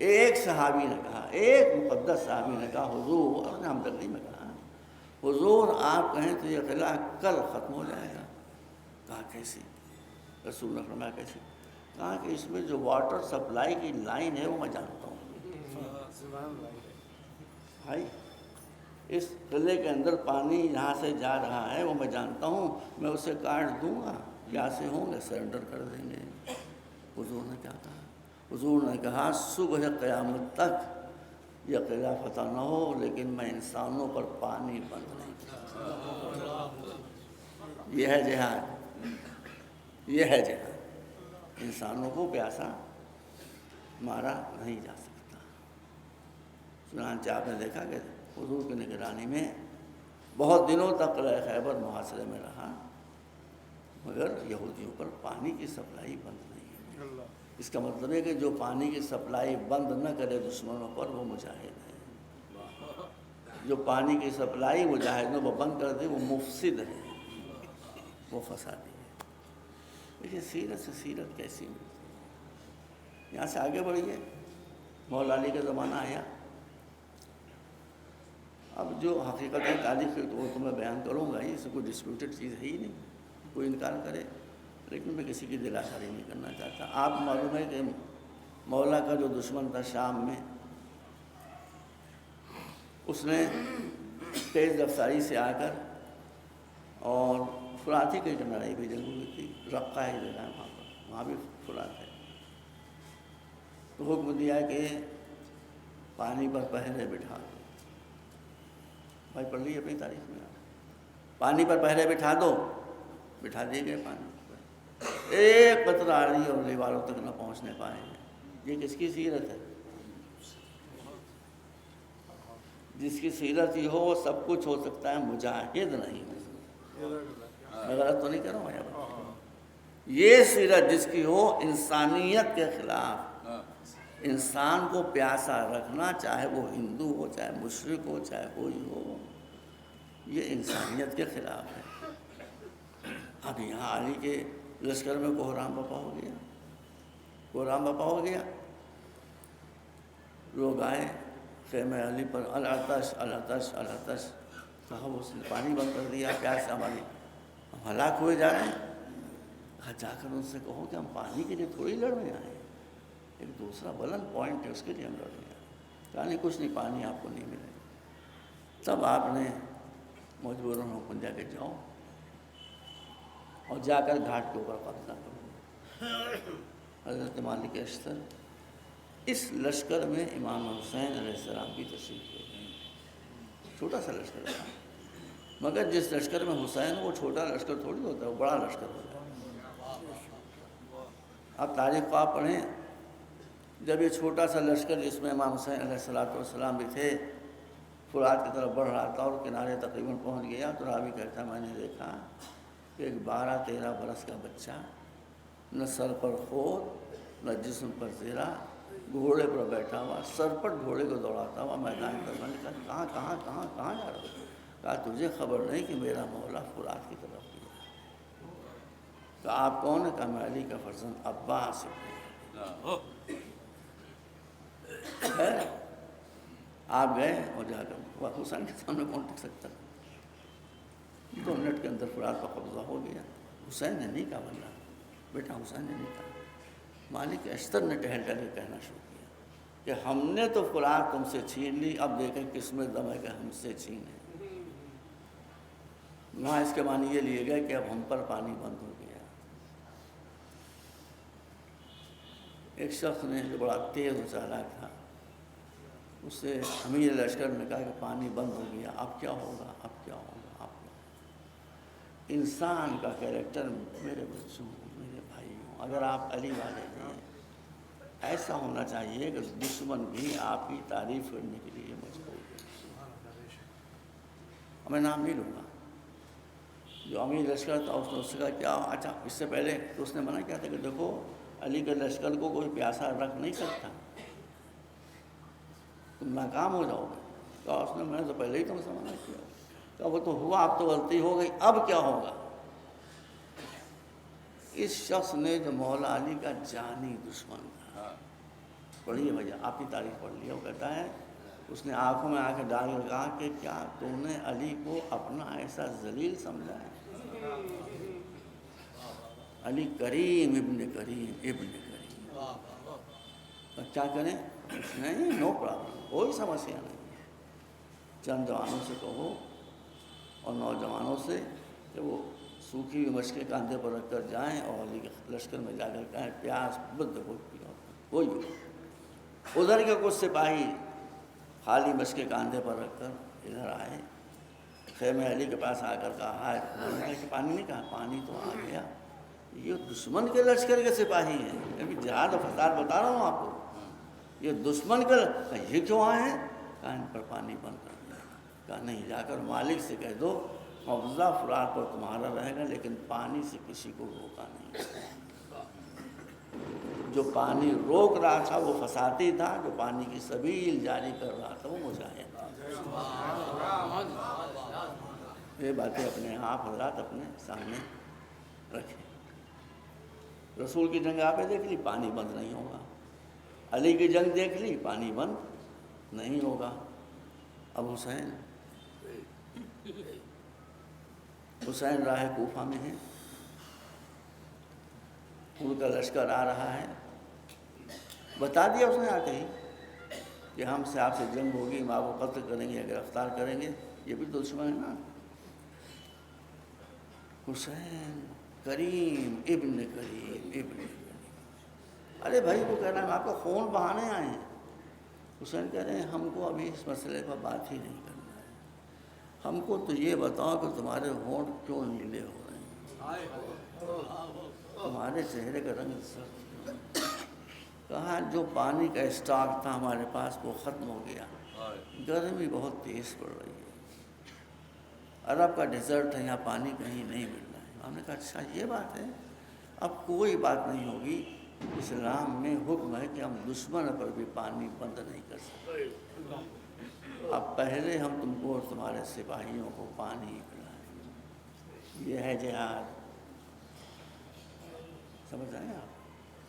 A: ایک صحابی نے کہا، ایک مقدس صحابی نے کہا، حضور، اور نے ہمدردی میں کہا، حضور آپ کہیں تو یہ قلعہ کل ختم ہو جائے گا۔ کہا کیسے؟ رسول نے فرمایا کیسے؟ کہا کہ اس میں جو واٹر سپلائی کی لائن ہے وہ میں جانتا ہوں بھائی، اس قلعے کے اندر پانی یہاں سے جا رہا ہے وہ میں جانتا ہوں، میں اسے کاٹ دوں گا، پیاسے ہوں گے سرنڈر کر دیں گے۔ حضور نے کیا کہا؟ حضور نے کہا صبح قیامت تک یہ قلعہ فتح نہ ہو لیکن میں انسانوں پر پانی بند نہیں کروں۔ یہ ہے جہاد، یہ ہے جہاد، انسانوں کو پیاسا مارا نہیں جا سکتا۔ چنانچہ آپ نے دیکھا کہ حضور کی نگرانی میں بہت دنوں تک قلعہ خیبر محاصرے میں رہا، مگر یہودیوں پر پانی کی سپلائی بند نہیں ہے۔ اس کا مطلب ہے کہ جو پانی کی سپلائی بند نہ کرے دشمنوں پر وہ مجاہد ہے، جو پانی کی سپلائی مجاہدوں کو بند کر دے وہ مفسد ہے، وہ فسادی ہے۔ لیکن سیرت سے سیرت کیسی ملتی ہے؟ یہاں سے آگے بڑھیے، مولا علی کا زمانہ آیا۔ اب جو حقیقت تاریخ ہے وہ تو میں بیان کروں گا ہی، اس سے کوئی ڈسپیوٹڈ چیز ہے ہی نہیں، کوئی انکار کرے، لیکن میں کسی کی دل آزاری نہیں کرنا چاہتا۔ آپ معلوم ہے کہ مولا کا جو دشمن تھا شام میں، اس نے تیز رفتاری سے آ کر، اور فرات ہی کے کنارے بھی جنگ ہوئی تھی، رقہ ہی جگہ ہے وہاں پر، وہاں بھی فرات ہے، تو حکم دیا کہ پانی پر پہرے بٹھا دو۔ بھائی پڑھ لیجیے اپنی تاریخ میں، پانی پر پہرے بٹھا دو، بٹھا دیے گئے پانی پر، ایک قطرہ آڑی اور دیواروں تک نہ پہنچنے پائے۔ یہ کس کی سیرت ہے؟ جس کی سیرت ہی ہو وہ سب کچھ ہو سکتا ہے، مجاہد نہیں ہو سکتا۔ میں غلط تو نہیں کر رہا ہوں یہاں؟ یہ سیرت جس کی ہو، انسانیت کے خلاف، انسان کو پیاسا رکھنا، چاہے وہ ہندو ہو، چاہے مشرک ہو، چاہے کوئی ہو، یہ انسانیت کے خلاف ہے۔ اب یہاں علی کے لشکر میں کوہرام بپا ہو گیا، کوہرام بپا ہو گیا، لوگ آئے خیمہ علی پر، العطش العطش العطش، کہا اس نے پانی بند کر دیا، پیاس سے ہماری ہم ہلاک ہوئے جا رہے ہیں۔ کہا جا کر ان سے کہو کہ ہم پانی کے لیے تھوڑی لڑنے آئے ہیں، ایک دوسرا بلند پوائنٹ ہے اس کے لیے ہم لڑنے آئے ہیں۔ کہا نہیں کچھ نہیں، پانی آپ کو نہیں ملے گا۔ تب آپ نے مجبوراً حکم دیا کہ جاؤ اور جا کر گھاٹ کے اوپر قبضہ کرو۔ حضرت مالک اشتر اس لشکر میں امام حسین علیہ السلام کی تشریف لے گئی، چھوٹا سا لشکر تھا، مگر جس لشکر میں حسین وہ چھوٹا لشکر تھوڑی ہوتا ہے، وہ بڑا لشکر ہوتا ہے۔ اب تاریخ کو آپ پڑھیں، جب یہ چھوٹا سا لشکر جس میں امام حسین علیہ السلام بھی تھے فرات کی طرف بڑھ رہا تھا اور کنارے تقریباً پہنچ گیا، تو راوی کہتا ہے میں نے دیکھا کہ ایک 12-13 برس کا بچہ، نہ سر پر خود نہ جسم پر زیرہ، گھوڑے پر بیٹھا ہوا، سر پر گھوڑے کو دوڑاتا ہوا میدان پر۔ میں نے کہا کہاں جا رہا ہو؟ کہا تجھے خبر نہیں کہ میرا مولا فرات کی طرف گیا؟ کہا آپ کون ہیں؟ کہا میں علی کا فرزند عباس ہے۔ آپ گئے اور جا کر حسین کے سامنے کون ٹک سکتا؟ 2 منٹ کے اندر فرات پر قبضہ ہو گیا۔ حسین نے نہیں کہا بندہ، بیٹا حسین نے نہیں کہا، مالک اشتر نے ٹہل ٹہل کے کہنا شروع کیا کہ ہم نے تو فرات تم سے چھین لی، اب دیکھیں کس میں دم ہے کہ ہم سے چھینے۔ وہاں اس کے معنی یہ لیے گئے کہ اب ہم پر پانی بند ہو گیا۔ ایک شخص نے جو بڑا تیز و چالاک تھا، اس سے امیر لشکر نے کہا کہ پانی بند ہو گیا، اب کیا ہوگا، اب کیا ہوگا، اب کیا ہوگا۔ انسان کا کیریکٹر، میرے بچوں، میرے بھائیوں، اگر آپ علی والے ہیں، ایسا ہونا چاہیے کہ دشمن بھی آپ کی تعریف کرنے کے لیے مجبور ہے۔ میں نام نہیں لوں گا، جو امیر لشکر تھا اس نے اس سے کہا کیا، اچھا اس سے پہلے تو اس نے منع کیا تھا کہ دیکھو علی کے لشکر کو کوئی پیاسا رکھ نہیں سکتا، تم ناکام ہو جاؤ گے۔ کہا اس نے میں نے تو پہلے ہی تم سے منع کیا۔ کہا وہ تو ہوا، اب تو غلطی ہو گئی، اب کیا ہوگا۔ اس شخص نے جو مولا علی کا جانی دشمن تھا، پڑھیے بھیا، آپ کی تاریخ پڑھ لیا، وہ کہتا ہے اس نے آنکھوں میں آنکھیں ڈال کر کہا کہ کیا تم نے علی کو اپنا ایسا ذلیل سمجھا ہے؟ علی کریم ابن کریم ابن کریم، اور کیا کریں؟ نہیں، نو پرابلم، کوئی سمسیا نہیں، چند جوانوں سے کہو اور نوجوانوں سے کہ وہ سوکھی ہوئی مشقیں کاندھے پر رکھ کر جائیں اور علی کے لشکر میں جا کر کہیں پیاس بدھ کو پیا، کوئی ادھر کے کچھ سپاہی خالی مشقیں کاندھے پر رکھ کر ادھر آئے، خیمے علی کے پاس آ کر کہا ہے کہ پانی نہیں، کہا پانی تو آ گیا، یہ دشمن کے لشکر کے سپاہی ہیں، ابھی جہاد و فساد بتا رہا ہوں آپ کو، یہ دشمن کا، یہ کیوں آئے ہیں؟ کہا ان پر پانی بند کر دیا۔ کہا نہیں، جا کر مالک سے کہہ دو قبضہ فرات پر تمہارا رہے گا، لیکن پانی سے کسی کو روکا نہیں۔ جو پانی روک رہا تھا وہ فسادی تھا، جو پانی کی سبیل جاری کر رہا تھا وہ مجاہد تھا۔ یہ باتیں اپنے آپ حضرات اپنے سامنے رکھیں۔ رسول کی جنگ آپ نے دیکھ لی، پانی بند نہیں ہوگا۔ علی کی جنگ دیکھ لی، پانی بند نہیں ہوگا۔ اب حسین راہ کوفہ میں ہیں، ان کا لشکر آ رہا ہے، بتا دیا اس نے آ کے ہی کہ ہم سے آپ سے جنگ ہوگی، ہم آپ کو قتل کریں گے، گرفتار کریں گے، یہ بھی تو دشمن ہے نا۔ حسین کریم ابن کریم ابن کریم، ارے بھائی وہ کہہ رہا ہے ہم آپ کا خون بہانے آئے ہیں۔ حسین کہہ رہے ہیں ہم کو ابھی اس مسئلے پر بات ہی نہیں کرنا ہے، ہم کو تو یہ بتاؤ کہ تمہارے ہونٹ کیوں نیلے ہو رہے ہیں، تمہارے چہرے کا رنگ سرخ۔ کہا جو پانی کا اسٹاک تھا ہمارے پاس وہ ختم ہو گیا، گرمی بہت تیز پڑ رہی ہے، عرب کا ڈیزرٹ ہے، یہاں پانی کہیں نہیں مل رہا ہے۔ ہم نے کہا اچھا یہ بات ہے، اب کوئی بات نہیں ہوگی، اسلام میں حکم ہے کہ ہم دشمن پر بھی پانی بند نہیں کر سکتے، اب پہلے ہم تم کو اور تمہارے سپاہیوں کو پانی پلائیں، یہ ہے جہاد۔ سمجھ آئے آپ؟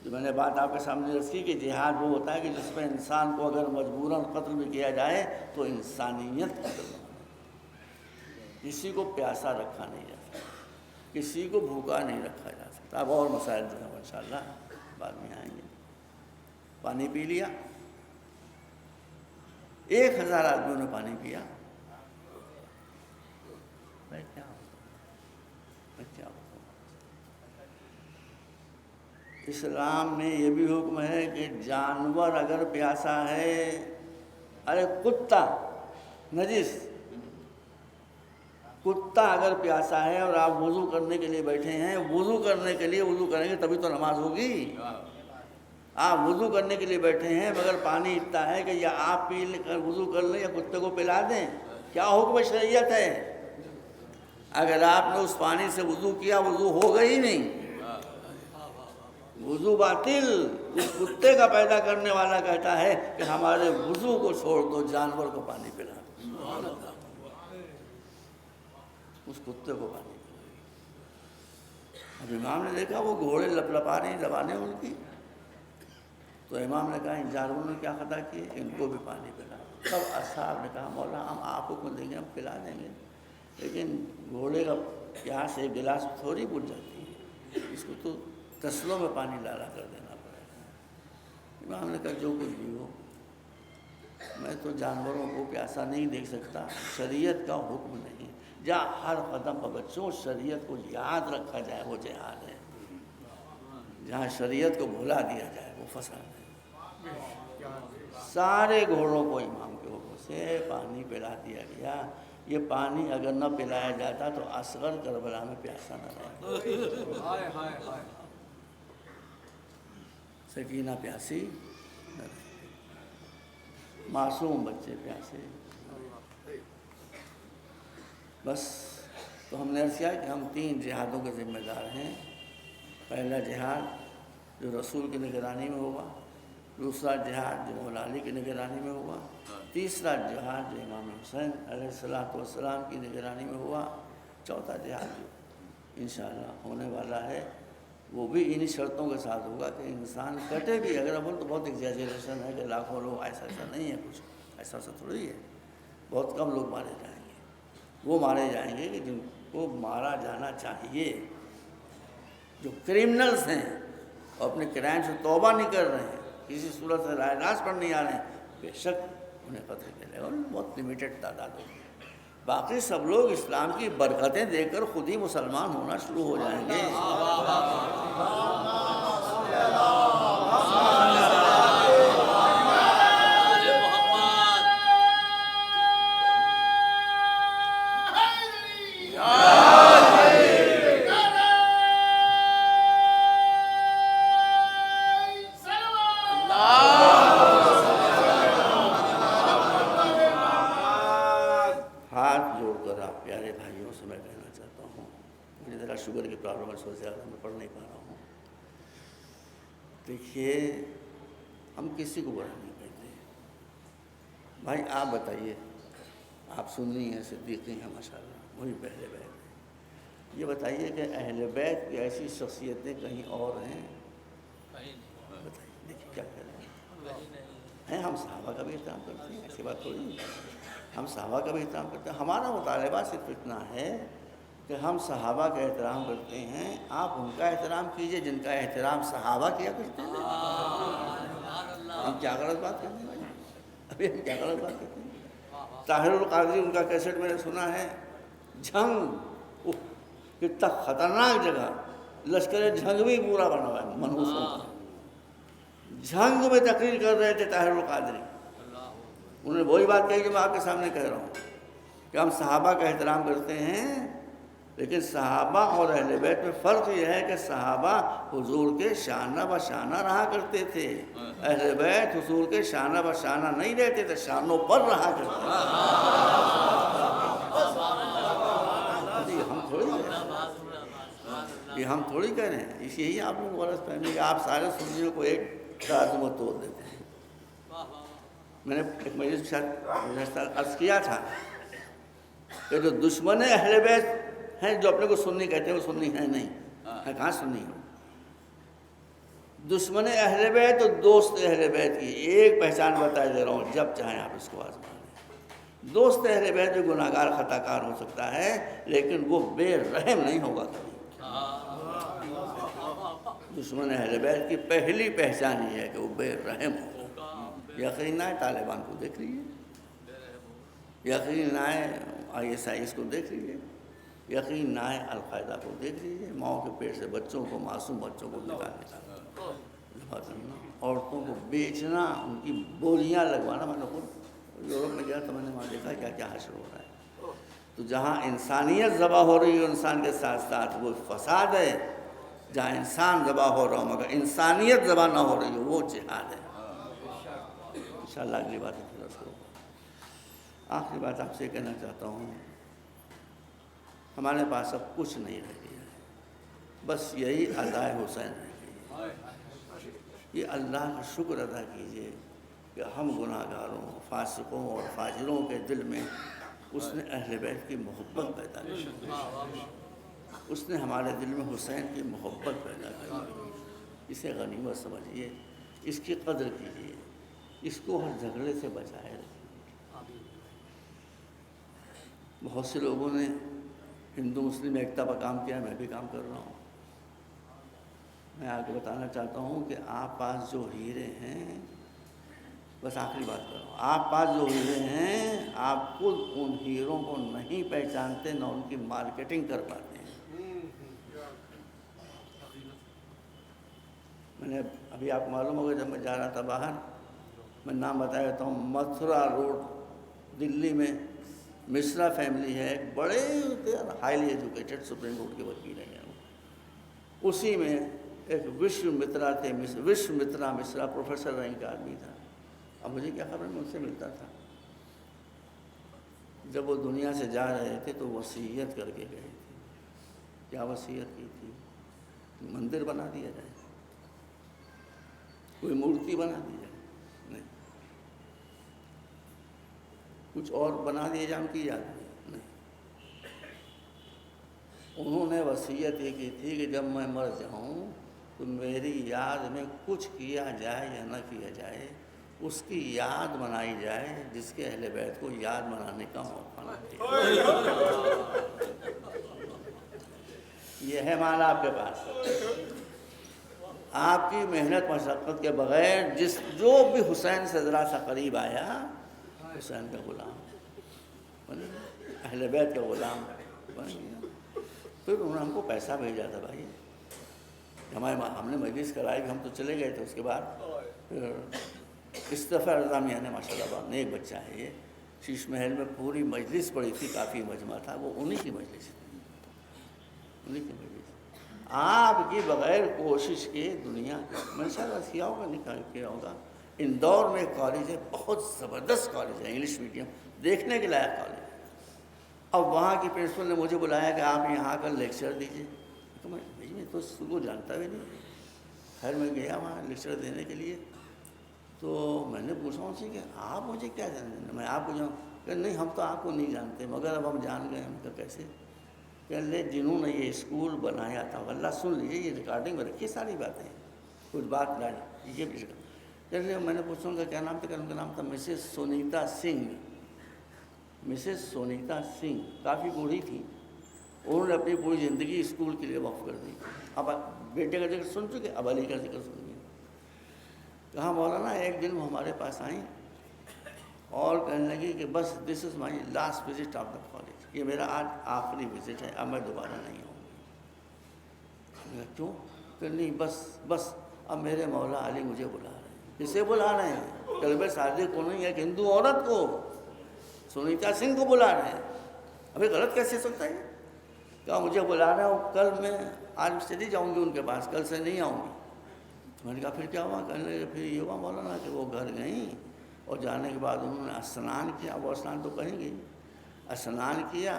A: جو میں نے بات آپ کے سامنے رکھی کہ جہاد وہ ہوتا ہے کہ جس میں انسان کو اگر مجبوراً قتل بھی کیا جائے تو انسانیت قتل نہ ہو، کسی کو پیاسا رکھا نہیں جا سکتا، کسی کو بھوکا نہیں رکھا جا سکتا۔ اب اور مسائل جو ہیں انشاءاللہ بعد میں آئیں گے۔ پانی پی لیا، 1000 آدمیوں نے پانی پیا، کیا ہوتا؟ اسلام میں یہ بھی حکم ہے کہ جانور اگر پیاسا ہے، ارے کتا نجس، کتا اگر پیاسا ہے اور آپ وضو کرنے کے لیے بیٹھے ہیں، وضو کرنے کے لیے وضو کریں گے تبھی تو نماز ہوگی۔ آپ وضو کرنے کے لیے بیٹھے ہیں مگر پانی اتنا ہے کہ یا آپ پی کر وضو کر لیں یا کتے کو پلا دیں، کیا حکم شریعت ہے؟ اگر آپ نے اس پانی سے وضو کیا وضو ہوگا ہی نہیں، وضو باطل۔ اس کتے کا پیدا کرنے والا کہتا ہے کہ ہمارے وضو کو چھوڑ دو، جانور کو پانی پلا دو، اس کتے کو پانی پلا۔ اب امام نے دیکھا وہ گھوڑے لپ لپا رہے ہیں، زبانیں ان کی، تو امام نے کہا ان جانوروں نے کیا خطا کی، ان کو بھی پانی پلا۔ تب اصحاب نے کہا مولا ہم آپ کو دیں گے، ہم پلا دیں گے، لیکن گھوڑے کا پیاس ایک گلاس تھوڑی بجھ جاتی ہے، اس کو تو تسلوں میں پانی لالا کر دینا پڑے گا۔ امام نے کہا جو کچھ بھی ہو، میں تو جانوروں کو پیاسا نہیں دیکھ سکتا، شریعت کا حکم نہیں، جہاں ہر قدم پر بچوں شریعت کو یاد رکھا جائے وہ جہاد ہے، جہاں شریعت کو بھلا دیا جائے وہ فساد ہے۔ سارے گھوڑوں کو امام کے حکم سے پانی پلا دیا گیا، یہ پانی اگر نہ پلایا جاتا تو اصغر کربلا میں پیاسا نہ رہتا، سکینہ پیاسی نہ رہتی، معصوم بچے پیاسے۔ بس تو ہم نے عرض کیا کہ ہم 3 جہادوں کے ذمہ دار ہیں۔ پہلا جہاد جو رسول کی نگرانی میں ہوا، دوسرا جہاد جو مولا علی کی نگرانی میں ہوا، تیسرا جہاد جو امام حسین علیہ السلام کی نگرانی میں ہوا، چوتھا جہاد جو انشاءاللہ ہونے والا ہے وہ بھی انہی شرطوں کے ساتھ ہوگا کہ انسان کٹے بھی، اگر بول تو بہت ایگزیجریشن ہے کہ لاکھوں لوگ، ایسا نہیں ہے، کچھ ایسا تھوڑی ہے، بہت کم لوگ مارے جائیں گے، وہ مارے جائیں گے کہ جن کو مارا جانا چاہیے، جو کرمنلز ہیں اور اپنے کرائم سے توبہ نہیں کر رہے ہیں، کسی صورت سے رائے راست پر نہیں آ رہے ہیں، بے شک انہیں قتل کیا جائے گا، بہت لمیٹڈ تعداد ہوگی، باقی سب لوگ اسلام کی برکتیں دیکھ کر خود ہی مسلمان ہونا شروع ہو جائیں گے۔ شوگر کی پرابلم ہے، سو زیادہ میں پڑھ نہیں پا رہا ہوں۔ دیکھیے ہم کسی کو برا نہیں کہتے، بھائی آپ بتائیے، آپ سنی ہیں، صدیقی ہیں ماشاءاللہ، وہی پہلے بیت ہیں، یہ بتائیے کہ اہل بیت کی ایسی شخصیتیں کہیں اور ہیں؟ بتائیے، دیکھیے کیا کہہ رہے ہیں، ہم صحابہ کا بھی احترام کرتے ہیں، ایسی بات تھوڑی ہے، ہم صحابہ کا بھی احترام کرتے ہیں، ہمارا مطالبہ صرف اتنا ہے کہ ہم صحابہ کا احترام کرتے ہیں، آپ ان کا احترام کیجئے جن کا احترام صحابہ کیا کرتے ہیں۔ ہم کیا غلط بات کرتے ہیں بھائی، ابھی ہم کیا غلط بات کرتے ہیں؟ طاہر القادری ان کا کیسٹ میں نے سنا ہے، جھنگ، کتنا خطرناک جگہ، لشکر جھنگ بھی پورا بنا ہوا ہے منحوسوں کا، جھنگ میں تقریر کر رہے تھے طاہر القادری، انہوں نے وہی بات کہی جو میں آپ کے سامنے کہہ رہا ہوں کہ ہم صحابہ کا احترام کرتے ہیں، لیکن صحابہ اور اہل بیت میں فرق یہ ہے کہ صحابہ حضور کے شانہ بہ شانہ رہا کرتے تھے، اہل بیت حضور کے شانہ بہ شانہ نہیں رہتے تھے، شانوں پر رہا کرتے تھے۔ یہ ہم تھوڑی کہہ رہے ہیں، یہی آپ لوگ غلط فہمی کہ آپ سارے سنیوں کو ایک رات میں توڑ دیتے ہیں۔ میں نے ایک مجلس کے ساتھ عرض کیا تھا کہ جو دشمن اہل بیت ہیں، جو اپنے کو سنی کہتے ہیں، وہ سنی ہیں نہیں، ہے کہاں سنی ہو؟ دشمن اہل بیت اور دوست اہل بیت کی ایک پہچان بتا دے رہا ہوں، جب چاہیں آپ اس کو آزما لیں۔ دوست اہل بیت جو گناہ گار خطا کار ہو سکتا ہے، لیکن وہ بے رحم نہیں ہوگا کبھی۔ دشمن اہل بیت کی پہلی پہچان یہ ہے کہ وہ بے رحم ہوگا۔ یقین نہ ہے طالبان کو دیکھ لیجیے، یقین نہ ہے ISIS کو دیکھ لیجیے، یقین نہ ہے القاعدہ کو دیکھ لیجیے، ماؤں کے پیٹ سے بچوں کو، معصوم بچوں کو نکالنا، عورتوں کو بیچنا، ان کی بولیاں لگوانا۔ میں نے خود یورپ میں گیا تو میں نے وہاں دیکھا کیا کیا حشر ہو رہا ہے۔ تو جہاں انسانیت ذبح ہو رہی ہے انسان کے ساتھ ساتھ وہ فساد ہے، جہاں انسان ذبح ہو رہا ہو مگر انسانیت ذبح نہ ہو رہی ہو وہ جہاد ہے۔ انشاءاللہ اگلی بات آخری بات آپ سے کہنا چاہتا ہوں، ہمارے پاس اب کچھ نہیں رہ گیا ہے، بس یہی ادائے حسین رہ گئی ہے۔ یہ اللہ کا شکر ادا کیجئے کہ ہم گناہ گاروں، فاسقوں اور فاجروں کے دل میں اس نے اہل بیت کی محبت پیدا کی، اس نے ہمارے دل میں حسین کی محبت پیدا کی۔ اسے غنیمت سمجھیے، اس کی قدر کیجیے، اس کو ہر جھگڑے سے بچائے رکھیے۔ بہت سے لوگوں نے ہندو مسلم ایکتا پر کام کیا، میں بھی کام کر رہا ہوں۔ میں آگے بتانا چاہتا ہوں کہ آپ پاس جو ہیرے ہیں بس آخری بات کر رہا ہوں، آپ پاس جو ہیرے ہیں آپ خود ان ہیروں کو نہیں پہچانتے، نہ ان کی مارکیٹنگ کر پاتے ہیں۔ میں نے ابھی آپ کو معلوم ہوگا جب میں جا رہا تھا باہر، میں نام بتا دیتا ہوں، متھرا روڈ دلی میں مشرا فیملی ہے، ایک بڑے ہائیلی ایجوکیٹڈ سپریم کورٹ کے وکیل ہیں، اسی میں ایک وشو مترا تھے، وشو مترا مشرا پروفیسر رینک کا آدمی تھا۔ اب مجھے کیا خبر، میں ان سے ملتا تھا۔ جب وہ دنیا سے جا رہے تھے تو وصیت کر کے گئے تھے۔ کیا وصیت کی تھی؟ مندر بنا دیا جائے، کوئی مورتی بنا دی جائے، نہیں، کچھ اور بنا دیا جائے ان کی یاد میں، نہیں۔ انہوں نے وصیت یہ کی تھی کہ جب میں مر جاؤں تو میری یاد میں کچھ کیا جائے یا نہ کیا جائے، اس کی یاد منائی جائے جس کے اہل بیت کو یاد منانے کا موقع نہ دے۔ یہ ہے مال آپ کے پاس، آپ کی محنت مشقت کے بغیر جو بھی حسین سے ذرا سا قریب آیا، حسین کا غلام بن گیا، اہل بیت کا غلام بن گیا۔ پھر انہوں نے ہم کو پیسہ بھیجا تھا بھائی، ہم نے مجلس کرائی، ہم تو چلے گئے تھے۔ اس کے بعد پھر استفا رضا میاں نے ماشاء اللہ نیک بچہ ہے، یہ شیش محل میں پوری مجلس پڑی تھی، کافی مجمع تھا، وہ انہی کی مجلس تھی، انہی کی مجلس۔ آپ کی بغیر کوشش کے دنیا میں نے شاید سیاحوں کا نکال کیا ہوگا، اندور میں ایک کالج ہے، بہت زبردست کالج ہے، انگلش میڈیم، دیکھنے کے لائق کالج ہے۔ اب وہاں کی پرنسپل نے مجھے بلایا کہ آپ یہاں کر لیکچر دیجیے، تو میں تو اس کو جانتا بھی نہیں۔ خیر میں گیا وہاں لیکچر دینے کے لیے، تو میں نے پوچھا ان سے کہ آپ مجھے کیا جانتے، میں آپ کو جانوں؟ کہ نہیں ہم تو آپ کو نہیں جانتے، مگر اب ہم جان گئے۔ ہم کہا کیسے؟ کہ لے جنہوں نے یہ اسکول بنایا تھا، اللہ سن لیجیے، یہ ریکارڈنگ میں رکھی ساری باتیں، کچھ بات یہ بھی چلیے۔ میں نے پوچھا ان کا کیا نام تھا، کہ ان کا نام تھا مسز سونیتا سنگھ۔ مسز سونیتا سنگھ کافی بوڑھی تھیں، انہوں نے اپنی پوری زندگی اسکول کے لیے وقف کر دی۔ اب بیٹے کا ذکر سن چکے، اب علی کا ذکر سنیے۔ کہا مولانا ایک دن وہ ہمارے پاس آئیں اور کہنے لگی کہ بس this is my last visit of the college, یہ میرا آج آخری وزٹ ہے، اب میں دوبارہ نہیں آؤں گی۔ کیوں؟ کہ نہیں بس اب میرے مولا علی مجھے بلا رہے ہیں۔ کسے بلا رہے ہیں؟ طلبہ صادق کو نہیں، ایک ہندو عورت کو، سونیتا سنگھ کو بلا رہے ہیں۔ ابھی غلط کیسے سکتا ہے؟ کہا مجھے بلا رہے ہو، کل میں آج چلی جاؤں گی ان کے پاس، کل سے نہیں آؤں گی۔ میں نے کہا پھر کیا ہوا؟ کہنے لگے پھر یہ ہوا مولانا کہ وہ گھر گئیں اور جانے کے بعد انہوں نے اسنان کیا، وہ اسنان تو کہیں گے، اسنان کیا،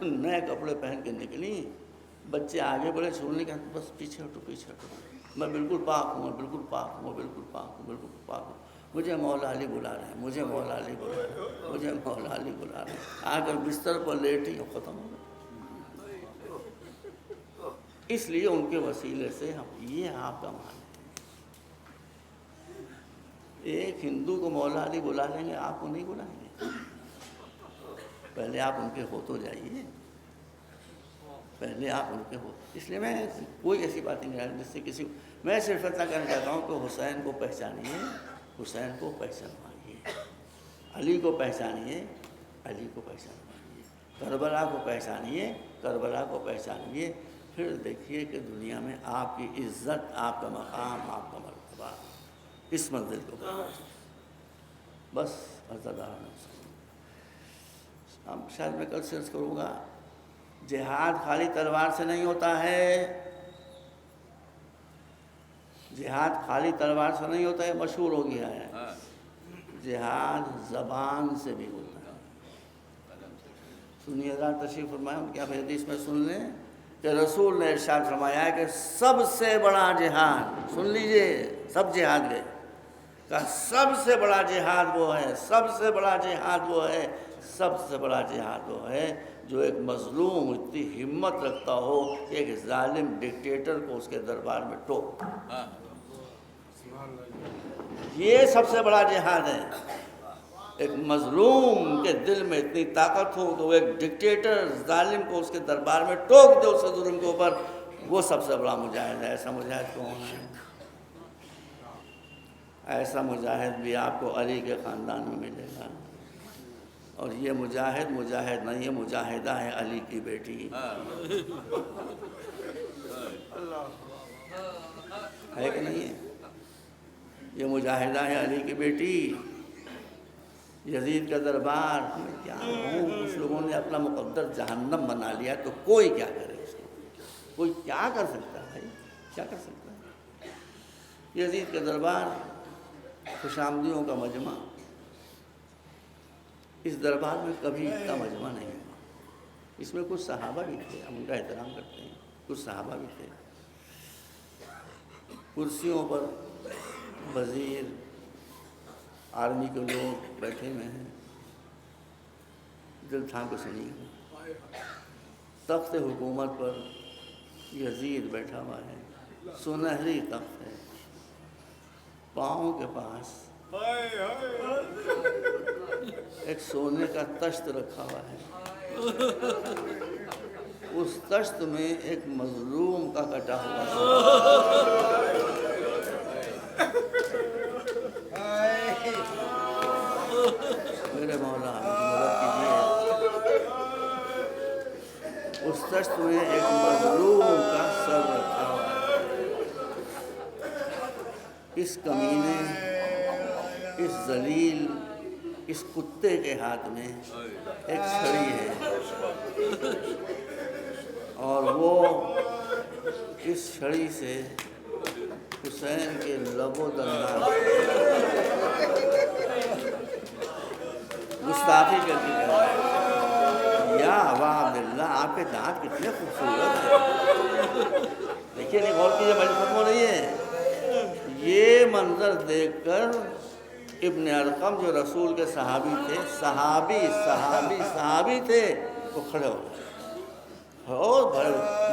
A: نئے کپڑے پہن کے نکلی، بچے آگے بڑھے، چھوڑنے کا بس پیچھے ہٹو پیچھے ہٹو، میں بالکل پاک ہوں، میں بالکل پاک ہوں، میں بالکل پاک ہوں، بالکل پاک ہوں، مجھے مولا علی بلا رہے ہیں، مجھے مولا علی بلا رہے ہیں، مجھے مولا علی بلا رہے ہیں۔ آ کر بستر پر لیٹی اور ختم ہو گیا۔ اس لیے ان کے وسیلے سے یہ آپ کا مان ہے۔ ایک ہندو کو مولا علی بلا لیں گے، آپ کو نہیں بلائیں گے؟ پہلے آپ ان کے ہو تو جائیے، پہلے آپ ان کے ہو۔ اس لیے میں کوئی ایسی بات نہیں جس سے کسی میں صرف اتنا کہنا چاہتا ہوں کہ حسین کو پہچانیے، حسین کو پہچانوائیے، علی کو پہچانیے، علی کو پہچانوائیے، کربلا کو پہچانیے، کربلا کو پہچانیے۔ پھر دیکھیے کہ دنیا میں آپ کی عزت، آپ کا مقام، آپ کا مرتبہ اس منزل کو بس اب شاید میں کل سے عرض کروں گا، جہاد خالی تلوار سے نہیں ہوتا ہے، جہاد خالی تلوار سے نہیں ہوتا ہے، مشہور ہو گیا ہے، جہاد زبان سے بھی ہوتا ہے۔ سنیے ذرا تشریف فرمائیں، کیا حدیث میں سن لیں کہ رسول نے ارشاد فرمایا ہے کہ سب سے بڑا جہاد، سن لیجئے، سب جہاد گئے، کہ سب سے بڑا جہاد وہ ہے، سب سے بڑا جہاد وہ ہے، سب سے بڑا جہاد وہ ہے جو ایک مظلوم اتنی ہمت رکھتا ہو کہ ایک ظالم ڈکٹیٹر کو اس کے دربار میں ٹوک۔ یہ سب سے بڑا جہاد ہے، ایک مظلوم کے دل میں اتنی طاقت ہو کہ وہ ایک ڈکٹیٹر ظالم کو اس کے دربار میں ٹوک دے اس کے ظلم کے اوپر، وہ سب سے بڑا مجاہد ہے۔ ایسا مجاہد کون ہے؟ ایسا مجاہد بھی آپ کو علی کے خاندان میں ملے گا، اور یہ مجاہد نہیں ہے، مجاہدہ ہے علی کی بیٹی، ہے کہ نہیں ہے؟ یہ مجاہدہ ہے علی کی بیٹی۔ یزید کا دربار میں کیا ہوں، کچھ لوگوں نے اپنا مقدر جہنم بنا لیا، تو کوئی کیا کرے اس کو؟ کوئی کیا کر سکتا ہے؟ کیا کر سکتا ہے؟ یزید کا دربار خوش آمدیوں کا مجمع، اس دربار میں کبھی اتنا مجمع نہیں ہوا۔ اس میں کچھ صحابہ بھی تھے، ہم ان کا احترام کرتے ہیں، کچھ صحابہ بھی تھے۔ کرسیوں پر وزیر، آرمی کے لوگ بیٹھے ہوئے ہیں، دل تھام کو سنیے۔ تخت حکومت پر یزید بیٹھا ہوا ہے، سنہری تخت ہے، پاؤں کے پاس ایک سونے کا تشت رکھا ہوا ہے، اس تشت میں ایک مظلوم کا کٹا ہوا ہے۔ میرے مولا مدد کیجیے، اس تشت میں ایک مظلوم کا سر رکھا ہوا ہے۔ اس کمینے، اس ذلیل، اس کتے کے ہاتھ میں ایک چھڑی ہے، اور وہ اس چھڑی سے حسین کے لب و دندان گستاخی کر کے کہہ رہا ہے، یا ابا عبداللہ، آپ کے دانت کتنے خوبصورت ہیں۔ دیکھیے نہیں، غور کیجیے، بڑی ختم ہو رہی ہے۔ یہ منظر دیکھ کر ابن ارقم جو رسول کے صحابی تھے، صحابی تھے، وہ کھڑے ہو گئے، اور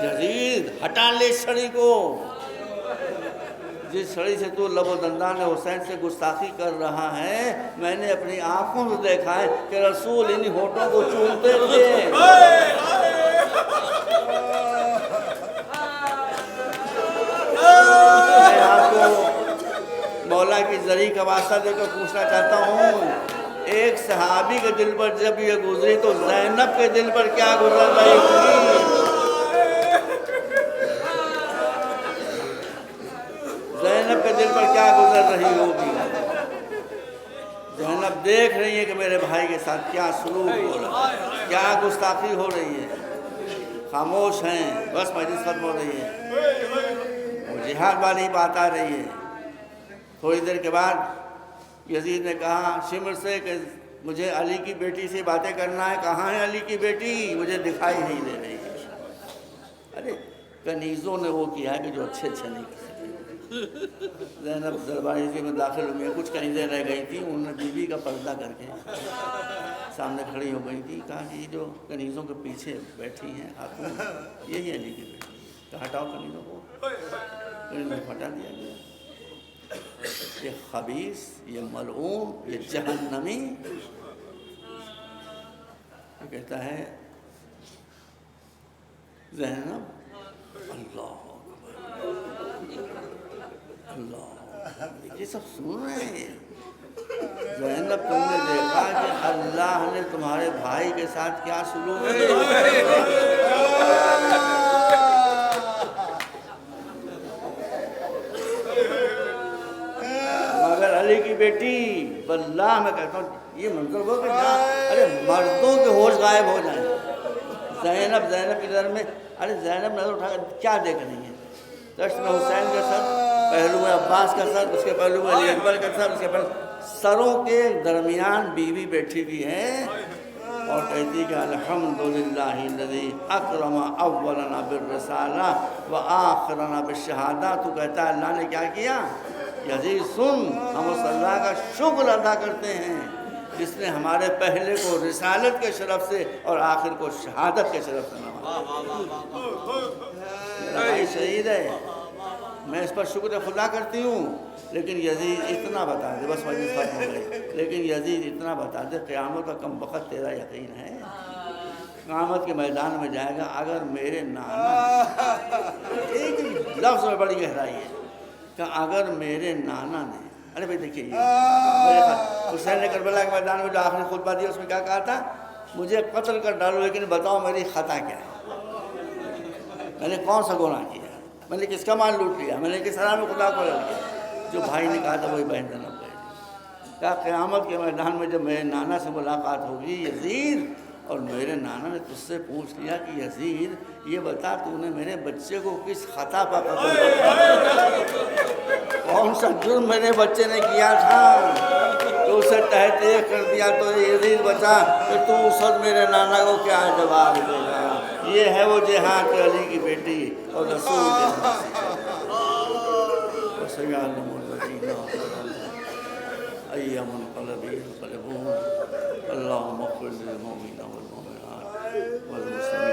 A: یزید ہٹا لے اس چھڑی کو، جس چھڑی سے تو لب و دندان حسین سے گستاخی کر رہا ہے، میں نے اپنی آنکھوں سے دیکھا ہے کہ رسول انہی ہونٹوں کو چومتے تھے۔ میں آپ کو مولا کی ذریعہ کا واسطہ دے کر پوچھنا چاہتا ہوں، ایک صحابی کے دل پر جب یہ گزری تو زینب کے دل پر کیا گزر رہی ہوگی؟ زینب کے دل پر کیا گزر رہی ہوگی؟ زینب دیکھ رہی ہے کہ میرے بھائی کے ساتھ کیا سلوک ہو رہا ہے، کیا گستاخی ہو رہی ہے، خاموش ہیں، بس مجلس ختم ہو رہی ہے، وہ جہاد والی بات آ رہی ہے۔ تھوڑی دیر کے بعد یزید نے کہا شمر سے کہ مجھے علی کی بیٹی سے باتیں کرنا ہے، کہاں ہے علی کی بیٹی؟ مجھے دکھائی نہیں دے رہی ہے۔ ارے کنیزوں نے وہ کیا ہے کہ جو اچھے نہیں کر سکتے۔ زینب درباری میں داخل ہوئی ہیں، کچھ کنیزیں رہ گئی تھیں، انہوں نے بی بی کا پردہ کر کے سامنے کھڑی ہو گئی تھی، کہا کہ جو کنیزوں کے پیچھے بیٹھی ہیں خاتون، یہی علی کی بیٹی، کہا ہٹاؤ کنیزوں کو، کنیزوں کو ہٹا دیا گیا۔ یہ خبیث، یہ ملعون، یہ جہنمی، یہ کہتا ہے زینب اللہ اللہ، یہ سب سن رہے ہیں۔ زینب تم نے دیکھا کہ اللہ نے تمہارے بھائی کے ساتھ کیا سلوک کیا؟ مگر علی کی بیٹی، واللہ میں کہتا ہوں یہ منظر ہو کہ ارے مردوں کے ہوش غائب ہو جائیں۔ زینب کی نظر میں، ارے زینب نظر اٹھا کر کیا دیکھ رہی ہے؟ تشت میں حسین کا سر، پہلو میں عباس کا سر، اس کے پہلو میں علی اکبر کا سر، اس کے پہلو سروں کے درمیان بیوی بیٹھی ہوئی ہے، اور کہتی کہ الحمدللہ الذی اکرم اولنا بالرسالہ وآخرنا بالشہادہ۔ تو کہتا ہے اللہ نے کیا کیا؟ یزید سن، ہم اس اللہ کا شکر ادا کرتے ہیں جس نے ہمارے پہلے کو رسالت کے شرف سے اور آخر کو شہادت کے شرف سے نوازا۔ میرا بھائی شہید ہے، میں اس پر شکر خدا کرتی ہوں، لیکن یزید اتنا بتا دے، بس مجلس ختم ہو گئی، لیکن یزید اتنا بتا دے، قیامت کا کم وقت تیرا یقین ہے؟ قیامت کے میدان میں جائے گا، اگر میرے نانا، ایک لفظ میں بڑی گہرائی ہے کہ اگر میرے نانا نے ارے بھائی دیکھیے یہ حسین نے کربلا کے میدان میں جو آخری خطبہ دیا اس میں کیا کہا تھا؟ مجھے قتل کر ڈالو لیکن بتاؤ میری خطا کیا ہے، میں نے کون سا گناہ کیا، میں نے کس کا مال لوٹ لیا، میں نے کس حرام خدا کو لڑ لیا؟ جو بھائی نے کہا تھا وہی بہن نے نہ کہا قیامت کے میدان میں جب میرے نانا سے ملاقات ہوگی یزید، اور میرے نانا نے تجھ سے پوچھ لیا کہ یزید یہ بتا تو نے میرے بچے کو کس خطا پر قتل کیا، کون سا جرم میرے بچے نے کیا تھا تو اسے تحت یہ کر دیا، تو یزید بتا کہ تو اس وقت میرے نانا کو کیا جواب دے گا؟ یہ ہے وہ جہاد کے علی کی بیٹی اور رسول کے أيام انقلب ينقلبون اللهم اغفر للمؤمنين والمؤمنات والمسلمين